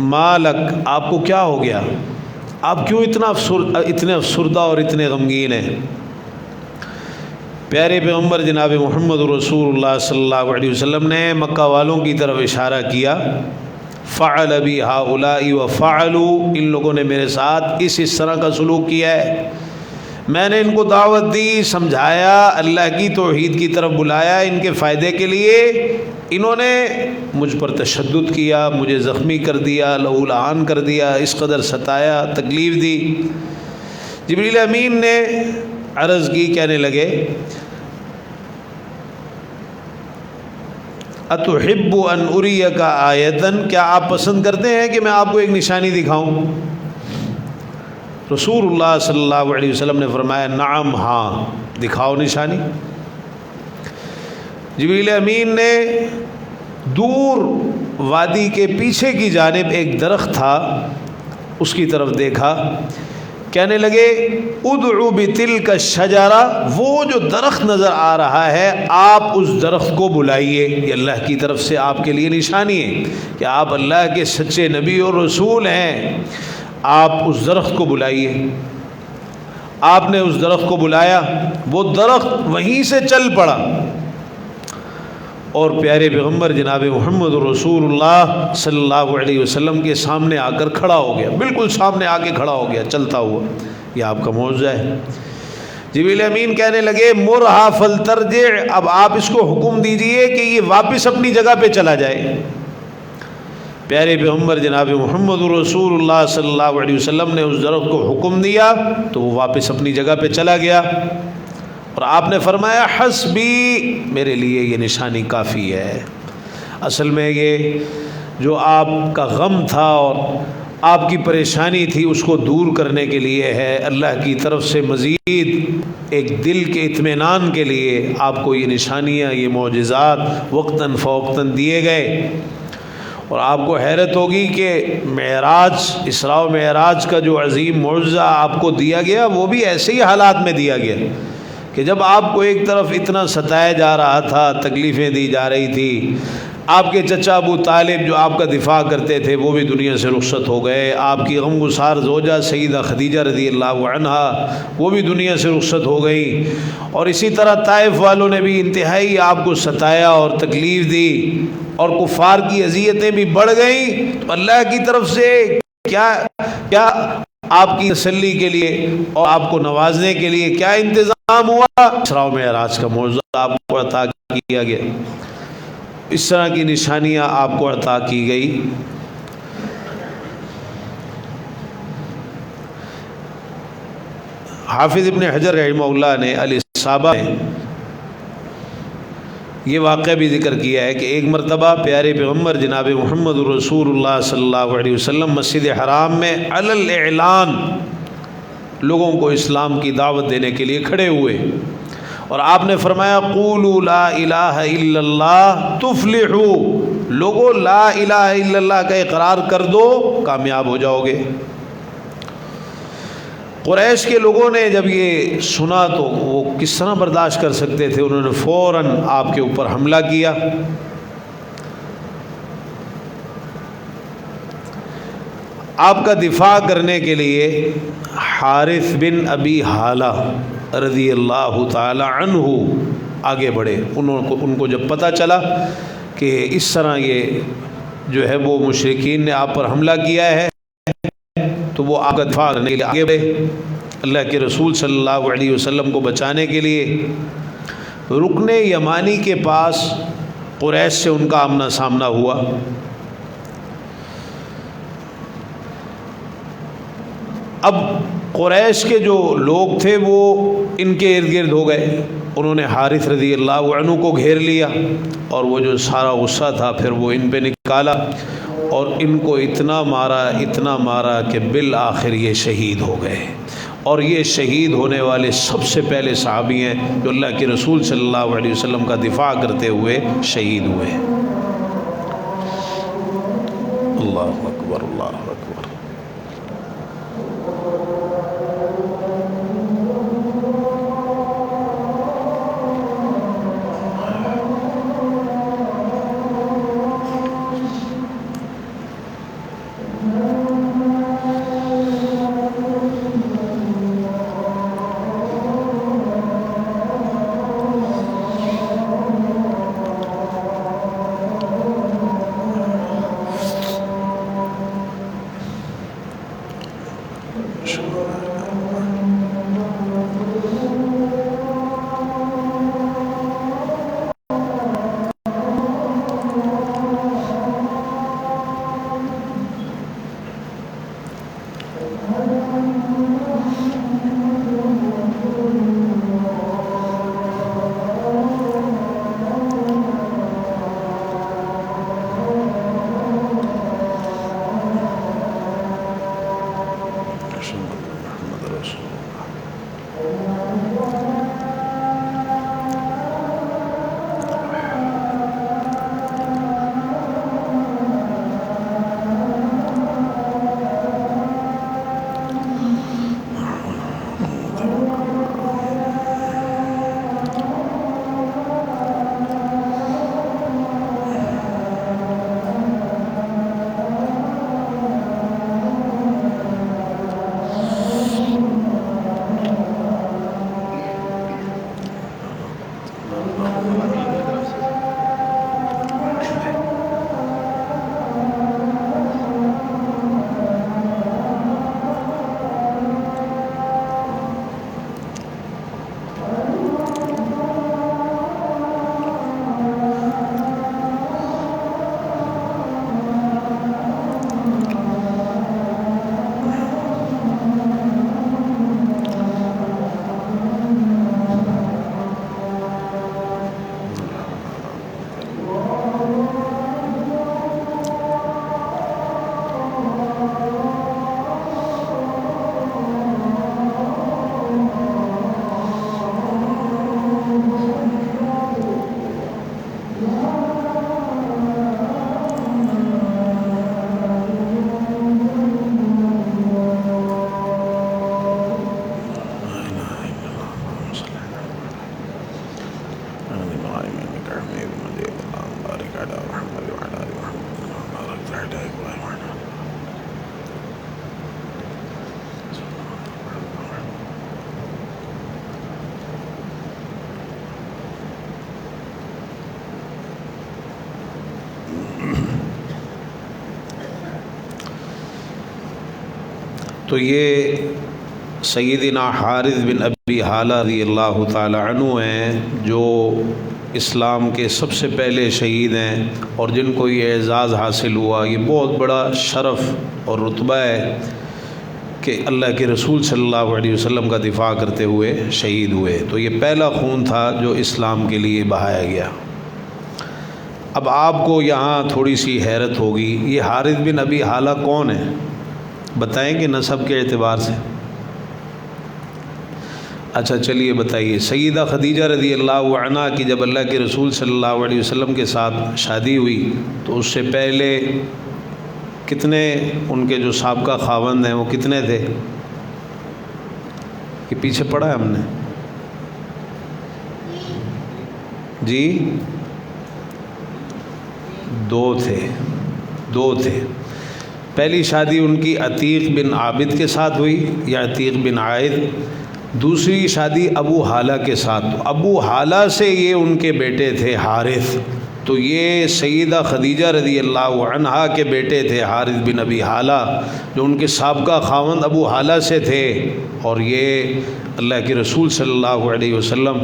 مالک، آپ کو کیا ہو گیا؟ آپ کیوں اتنے افسردہ اور اتنے غمگین ہیں؟ پیارے پیغمبر جناب محمد رسول اللہ صلی اللہ علیہ وسلم نے مکہ والوں کی طرف اشارہ کیا، فعل بی ہؤلاء وفعلوا، ان لوگوں نے میرے ساتھ اس طرح کا سلوک کیا ہے، میں نے ان کو دعوت دی، سمجھایا، اللہ کی توحید کی طرف بلایا ان کے فائدے کے لیے، انہوں نے مجھ پر تشدد کیا، مجھے زخمی کر دیا، لہو لہان کر دیا، اس قدر ستایا، تکلیف دی۔ جبریل امین نے عرض کی، کہنے لگے اتحب ان اریک آیۃ، کیا آپ پسند کرتے ہیں کہ میں آپ کو ایک نشانی دکھاؤں؟ رسول اللہ صلی اللہ علیہ وسلم نے فرمایا نعم، ہاں دکھاؤ نشانی۔ جبریل امین نے دور وادی کے پیچھے کی جانب ایک درخت تھا، اس کی طرف دیکھا کہنے لگے ادعو بتلک الشجرہ، وہ جو درخت نظر آ رہا ہے آپ اس درخت کو بلائیے، یہ اللہ کی طرف سے آپ کے لیے نشانی ہے کہ آپ اللہ کے سچے نبی اور رسول ہیں، آپ اس درخت کو بلائیے۔ آپ نے اس درخت کو بلایا، وہ درخت وہیں سے چل پڑا اور پیارے پیغمبر جناب محمد رسول اللہ صلی اللہ علیہ وسلم کے سامنے آ کر کھڑا ہو گیا، بالکل سامنے آ کے کھڑا ہو گیا چلتا ہوا۔ یہ آپ کا معجزہ ہے۔ جبریل امین کہنے لگے مرھا فلترجع، اب آپ اس کو حکم دیجئے کہ یہ واپس اپنی جگہ پہ چلا جائے۔ پیارے پیغمبر جناب محمد رسول اللہ صلی اللہ علیہ وسلم نے اس درخت کو حکم دیا تو وہ واپس اپنی جگہ پہ چلا گیا، اور آپ نے فرمایا حسبی، میرے لیے یہ نشانی کافی ہے۔ اصل میں یہ جو آپ کا غم تھا اور آپ کی پریشانی تھی اس کو دور کرنے کے لیے ہے، اللہ کی طرف سے مزید ایک دل کے اطمینان کے لیے آپ کو یہ نشانیاں، یہ معجزات وقتاً فوقتاً دیے گئے۔ اور آپ کو حیرت ہوگی کہ معراج، اسراء و معراج کا جو عظیم معجزہ آپ کو دیا گیا وہ بھی ایسے ہی حالات میں دیا گیا کہ جب آپ کو ایک طرف اتنا ستایا جا رہا تھا، تکلیفیں دی جا رہی تھی، آپ کے چچا ابو طالب جو آپ کا دفاع کرتے تھے وہ بھی دنیا سے رخصت ہو گئے، آپ کی غمگسار زوجہ سیدہ خدیجہ رضی اللہ عنہا وہ بھی دنیا سے رخصت ہو گئی، اور اسی طرح طائف والوں نے بھی انتہائی آپ کو ستایا اور تکلیف دی، اور کفار کی اذیتیں بھی بڑھ گئیں، تو اللہ کی طرف سے کیا آپ کی تسلی کے لیے اور آپ کو نوازنے کے لیے کیا انتظام ہوا؟ اسراء و معراج کا معجزہ آپ کو عطا کیا گیا، اس طرح کی نشانیاں آپ کو عطا کی گئی۔ حافظ ابن حجر رحمہ اللہ نے الاصابہ میں یہ واقعہ بھی ذکر کیا ہے کہ ایک مرتبہ پیارے پیغمبر جناب محمد رسول اللہ صلی اللہ علیہ وسلم مسجد حرام میں علی الاعلان لوگوں کو اسلام کی دعوت دینے کے لیے کھڑے ہوئے، اور آپ نے فرمایا قولوا لا الہ الا اللہ تفلحوا، لوگوں لا الہ الا اللہ کا اقرار کر دو کامیاب ہو جاؤ گے۔ قریش کے لوگوں نے جب یہ سنا تو وہ کس طرح برداشت کر سکتے تھے، انہوں نے فوراً آپ کے اوپر حملہ کیا۔ آپ کا دفاع کرنے کے لیے حارث بن ابی حالہ رضی اللہ تعالی عنہ آگے بڑھے۔ ان کو جب پتہ چلا کہ اس طرح یہ جو ہے وہ مشرکین نے آپ پر حملہ کیا ہے تو وہ آپ کا دفاع کرنے کے لیے آگے بڑھے، اللہ کے رسول صلی اللہ علیہ وسلم کو بچانے کے لیے۔ رکن یمانی کے پاس قریش سے ان کا آمنا سامنا ہوا۔ اب قریش کے جو لوگ تھے وہ ان کے ارد گرد ہو گئے، انہوں نے حارث رضی اللہ عنہ کو گھیر لیا، اور وہ جو سارا غصہ تھا پھر وہ ان پہ نکالا، اور ان کو اتنا مارا کہ بالآخر یہ شہید ہو گئے، اور یہ شہید ہونے والے سب سے پہلے صحابی ہیں جو اللہ کے رسول صلی اللہ علیہ وسلم کا دفاع کرتے ہوئے شہید ہوئے۔ اللہ اکبر، اللہ اکبر۔ محمد رسول اللہ۔ تو یہ سیدنا حارث بن ابی حالہ رضی اللہ تعالی عنہ ہیں، جو اسلام کے سب سے پہلے شہید ہیں اور جن کو یہ اعزاز حاصل ہوا۔ یہ بہت بڑا شرف اور رتبہ ہے کہ اللہ کے رسول صلی اللہ علیہ وسلم کا دفاع کرتے ہوئے شہید ہوئے۔ تو یہ پہلا خون تھا جو اسلام کے لیے بہایا گیا۔ اب آپ کو یہاں تھوڑی سی حیرت ہوگی، یہ حارث بن ابی حالہ کون ہے؟ بتائیں گے نسب کے اعتبار سے؟ اچھا چلیے بتائیے۔ سیدہ خدیجہ رضی اللہ عنہ کی جب اللہ کے رسول صلی اللہ علیہ وسلم کے ساتھ شادی ہوئی تو اس سے پہلے کتنے ان کے جو سابقہ خاوند ہیں وہ کتنے تھے؟ یہ پیچھے پڑھا ہے ہم نے جی؟ دو تھے۔ پہلی شادی ان کی عتیق بن عابد کے ساتھ ہوئی یا عتیق بن عائد، دوسری شادی ابو حالہ کے ساتھ۔ ابو حالہ سے یہ ان کے بیٹے تھے حارث، تو یہ سیدہ خدیجہ رضی اللہ عنہا کے بیٹے تھے حارث بن ابی حالہ، جو ان کے سابقہ خاوند ابو حالہ سے تھے۔ اور یہ اللہ کے رسول صلی اللہ علیہ وسلم،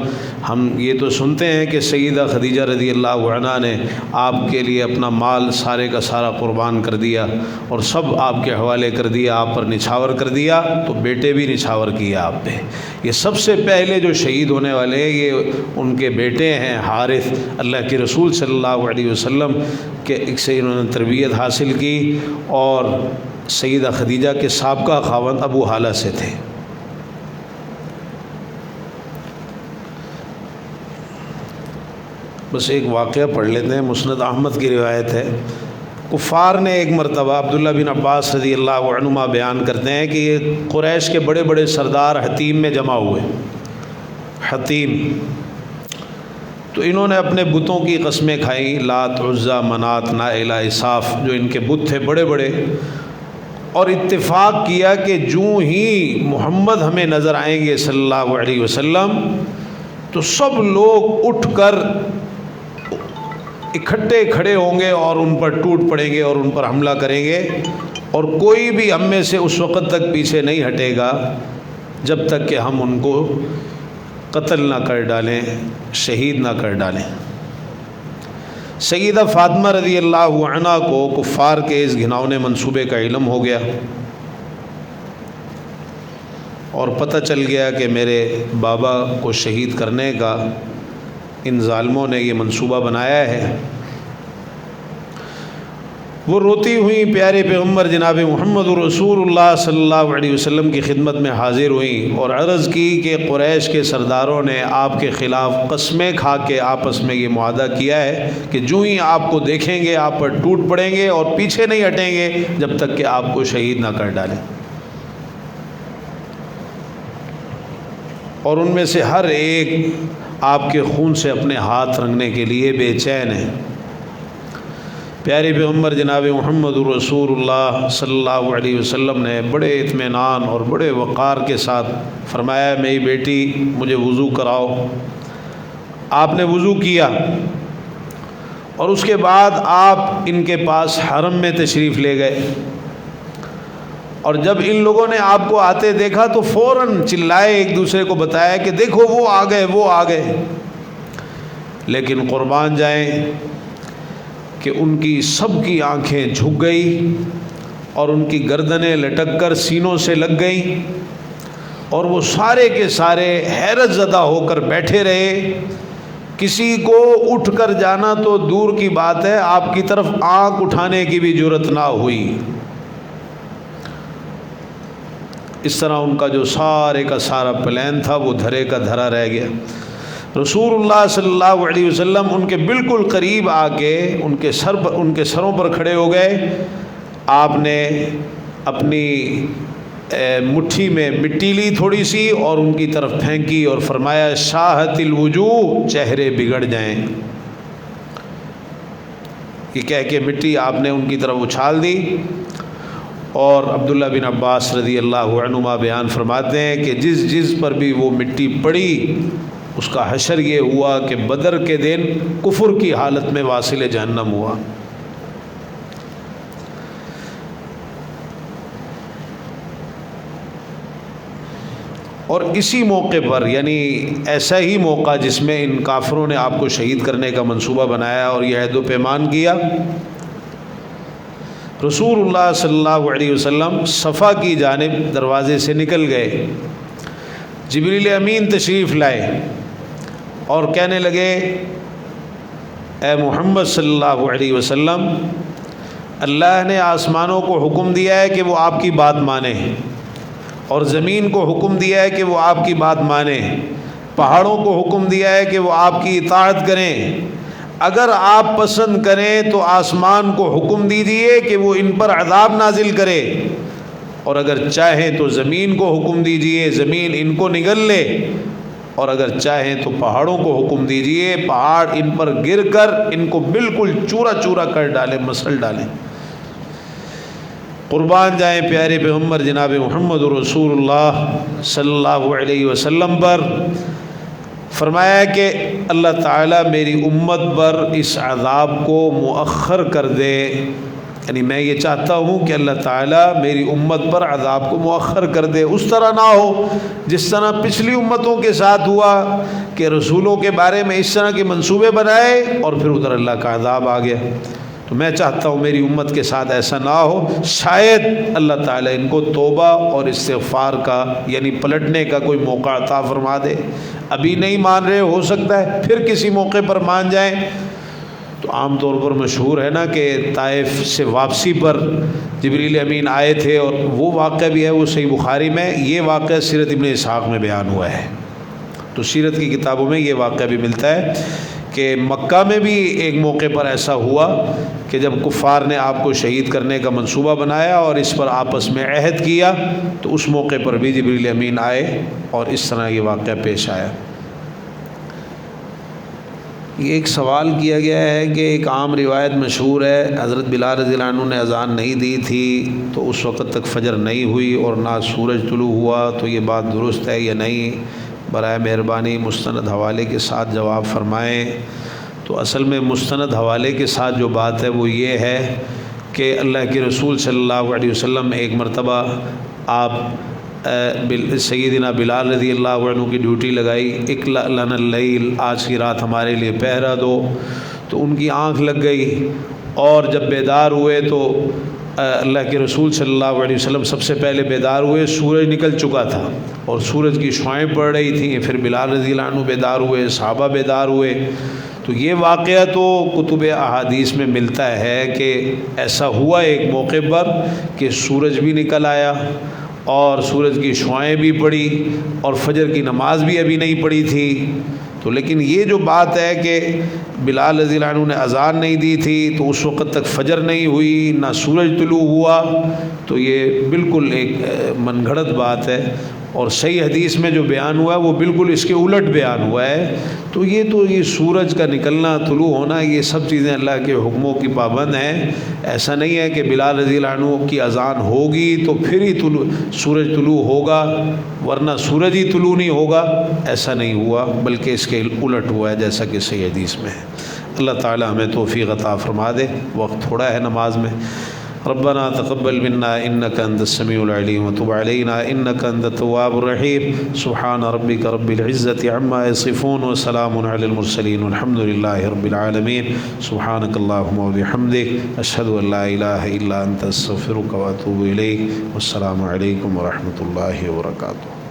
ہم یہ تو سنتے ہیں کہ سیدہ خدیجہ رضی اللہ عنہا نے آپ کے لیے اپنا مال سارے کا سارا قربان کر دیا اور سب آپ کے حوالے کر دیا، آپ پر نچھاور کر دیا، تو بیٹے بھی نچھاور کیا آپ پہ۔ یہ سب سے پہلے جو شہید ہونے والے یہ ان کے بیٹے ہیں حارث، اللہ کے رسول صلی اللہ علیہ وسلم کے ایک سے انہوں نے تربیت حاصل کی اور سیدہ خدیجہ کے سابقہ خاوند ابو حالہ سے تھے۔ بس ایک واقعہ پڑھ لیتے ہیں، مسند احمد کی روایت ہے۔ کفار نے ایک مرتبہ، عبداللہ بن عباس رضی اللہ عنہما بیان کرتے ہیں کہ یہ قریش کے بڑے بڑے سردار حطیم میں جمع ہوئے۔ حطیم، تو انہوں نے اپنے بتوں کی قسمیں کھائیں، لات، عزا، منات، نائلہ، اساف، جو ان کے بت تھے بڑے بڑے، اور اتفاق کیا کہ جو ہی محمد ہمیں نظر آئیں گے صلی اللہ علیہ وسلم تو سب لوگ اٹھ کر اکٹھے کھڑے ہوں گے اور ان پر ٹوٹ پڑیں گے اور ان پر حملہ کریں گے، اور کوئی بھی ہم میں سے اس وقت تک پیچھے نہیں ہٹے گا جب تک کہ ہم ان کو قتل نہ کر ڈالیں، شہید نہ کر ڈالیں۔ سیدہ فاطمہ رضی اللہ عنہا کو کفار کے اس گھناؤنے منصوبے کا علم ہو گیا اور پتہ چل گیا کہ میرے بابا کو شہید کرنے کا ان ظالموں نے یہ منصوبہ بنایا ہے۔ وہ روتی ہوئی پیارے پیغمبر جناب محمد رسول اللہ صلی اللہ علیہ وسلم کی خدمت میں حاضر ہوئیں اور عرض کی کہ قریش کے سرداروں نے آپ کے خلاف قسمیں کھا کے آپس میں یہ معاہدہ کیا ہے کہ جو ہی آپ کو دیکھیں گے آپ پر ٹوٹ پڑیں گے اور پیچھے نہیں ہٹیں گے جب تک کہ آپ کو شہید نہ کر ڈالیں۔ اور ان میں سے ہر ایک آپ کے خون سے اپنے ہاتھ رنگنے کے لیے بے چین ہے۔ پیارے پیغمبر جناب محمد رسول اللہ صلی اللہ علیہ وسلم نے بڑے اطمینان اور بڑے وقار کے ساتھ فرمایا، میری بیٹی مجھے وضو کراؤ۔ آپ نے وضو کیا اور اس کے بعد آپ ان کے پاس حرم میں تشریف لے گئے، اور جب ان لوگوں نے آپ کو آتے دیکھا تو فوراً چلائے، ایک دوسرے کو بتایا کہ دیکھو وہ آ گئے وہ آ گئے۔ لیکن قربان جائیں کہ ان کی سب کی آنکھیں جھک گئی اور ان کی گردنیں لٹک کر سینوں سے لگ گئیں، اور وہ سارے کے سارے حیرت زدہ ہو کر بیٹھے رہے۔ کسی کو اٹھ کر جانا تو دور کی بات ہے، آپ کی طرف آنکھ اٹھانے کی بھی جرأت نہ ہوئی۔ اس طرح ان کا جو سارے کا سارا پلان تھا وہ دھرے کا دھرا رہ گیا۔ رسول اللہ صلی اللہ علیہ وسلم ان کے بالکل قریب آ کے ان کے سروں پر کھڑے ہو گئے۔ آپ نے اپنی مٹھی میں مٹی لی تھوڑی سی اور ان کی طرف پھینکی اور فرمایا، شاہت الوجوہ، چہرے بگڑ جائیں۔ یہ کہہ کے مٹی آپ نے ان کی طرف اچھال دی، اور عبداللہ بن عباس رضی اللہ عنہما بیان فرماتے ہیں کہ جس جس پر بھی وہ مٹی پڑی اس کا حشر یہ ہوا کہ بدر کے دن کفر کی حالت میں واصل جہنم ہوا۔ اور اسی موقع پر یعنی ایسا ہی موقع جس میں ان کافروں نے آپ کو شہید کرنے کا منصوبہ بنایا اور یہ عہد و پیمان کیا، رسول اللہ صلی اللہ علیہ وسلم صفا کی جانب دروازے سے نکل گئے، جبریل امین تشریف لائے اور کہنے لگے اے محمد صلی اللہ علیہ وسلم، اللہ نے آسمانوں کو حکم دیا ہے کہ وہ آپ کی بات مانیں، اور زمین کو حکم دیا ہے کہ وہ آپ کی بات مانیں، پہاڑوں کو حکم دیا ہے کہ وہ آپ کی اطاعت کریں، اگر آپ پسند کریں تو آسمان کو حکم دیجئے کہ وہ ان پر عذاب نازل کرے، اور اگر چاہیں تو زمین کو حکم دیجئے زمین ان کو نگل لے، اور اگر چاہیں تو پہاڑوں کو حکم دیجئے پہاڑ ان پر گر کر ان کو بالکل چورا چورا کر ڈالیں، مسل ڈالیں۔ قربان جائیں پیارے پیغمبر جناب محمد رسول اللہ صلی اللہ علیہ وسلم پر۔ فرمایا کہ اللہ تعالیٰ میری امت پر اس عذاب کو مؤخر کر دے، یعنی میں یہ چاہتا ہوں کہ اللہ تعالیٰ میری امت پر عذاب کو مؤخر کر دے، اس طرح نہ ہو جس طرح پچھلی امتوں کے ساتھ ہوا کہ رسولوں کے بارے میں اس طرح کے منصوبے بنائے اور پھر ادھر اللہ کا عذاب آ گیا۔ تو میں چاہتا ہوں میری امت کے ساتھ ایسا نہ ہو، شاید اللہ تعالیٰ ان کو توبہ اور استغفار کا یعنی پلٹنے کا کوئی موقع عطا فرما دے۔ ابھی نہیں مان رہے، ہو سکتا ہے پھر کسی موقع پر مان جائیں۔ تو عام طور پر مشہور ہے نا کہ طائف سے واپسی پر جبریل امین آئے تھے، اور وہ واقعہ بھی ہے وہ صحیح بخاری میں، یہ واقعہ سیرت ابن اسحاق میں بیان ہوا ہے۔ تو سیرت کی کتابوں میں یہ واقعہ بھی ملتا ہے کہ مکہ میں بھی ایک موقع پر ایسا ہوا کہ جب کفار نے آپ کو شہید کرنے کا منصوبہ بنایا اور اس پر آپس میں عہد کیا، تو اس موقع پر بھی جبریل امین آئے اور اس طرح یہ واقعہ پیش آیا۔ یہ ایک سوال کیا گیا ہے کہ ایک عام روایت مشہور ہے حضرت بلال رضی اللہ عنہ نے اذان نہیں دی تھی تو اس وقت تک فجر نہیں ہوئی اور نہ سورج طلوع ہوا، تو یہ بات درست ہے یا نہیں؟ برائے مہربانی مستند حوالے کے ساتھ جواب فرمائیں۔ تو اصل میں مستند حوالے کے ساتھ جو بات ہے وہ یہ ہے کہ اللہ کے رسول صلی اللہ علیہ وسلم ایک مرتبہ آپ سیدنا بلال رضی اللہ عنہ کی ڈیوٹی لگائی، اکلأ لنا اللیل، آج کی رات ہمارے لیے پہرا دو، تو ان کی آنکھ لگ گئی، اور جب بیدار ہوئے تو اللہ کے رسول صلی اللہ علیہ وسلم سب سے پہلے بیدار ہوئے، سورج نکل چکا تھا اور سورج کی شعائیں پڑ رہی تھیں، پھر بلال رضی اللہ عنہ بیدار ہوئے، صحابہ بیدار ہوئے۔ تو یہ واقعہ تو کتب احادیث میں ملتا ہے کہ ایسا ہوا ایک موقع پر کہ سورج بھی نکل آیا اور سورج کی شعائیں بھی پڑی اور فجر کی نماز بھی ابھی نہیں پڑی تھی۔ تو لیکن یہ جو بات ہے کہ بلال رضی اللہ عنہ نے اذان نہیں دی تھی تو اس وقت تک فجر نہیں ہوئی، نہ سورج طلوع ہوا، تو یہ بالکل ایک من گھڑت بات ہے، اور صحیح حدیث میں جو بیان ہوا ہے وہ بالکل اس کے الٹ بیان ہوا ہے۔ تو یہ سورج کا نکلنا طلوع ہونا یہ سب چیزیں اللہ کے حکموں کی پابند ہیں۔ ایسا نہیں ہے کہ بلال رضی اللہ عنہ کی اذان ہوگی تو پھر ہی سورج طلوع ہوگا ورنہ سورج ہی طلوع نہیں ہوگا، ایسا نہیں ہوا، بلکہ اس کے الٹ ہوا ہے جیسا کہ صحیح حدیث میں ہے۔ اللہ تعالی ہمیں توفیق عطا فرما دے۔ وقت تھوڑا ہے نماز میں۔ ربنا تقبل منا انك انت السميع العليم وتب علينا انك انت التواب الرحيم سبحان ربك رب العزة عما يصفون وسلام على المرسلين والحمد لله رب العالمين سبحانك اللهم وبحمدك اشهد ان لا اله الا انت استغفرك واتوب اليك والسلام عليكم ورحمة الله وبركاته۔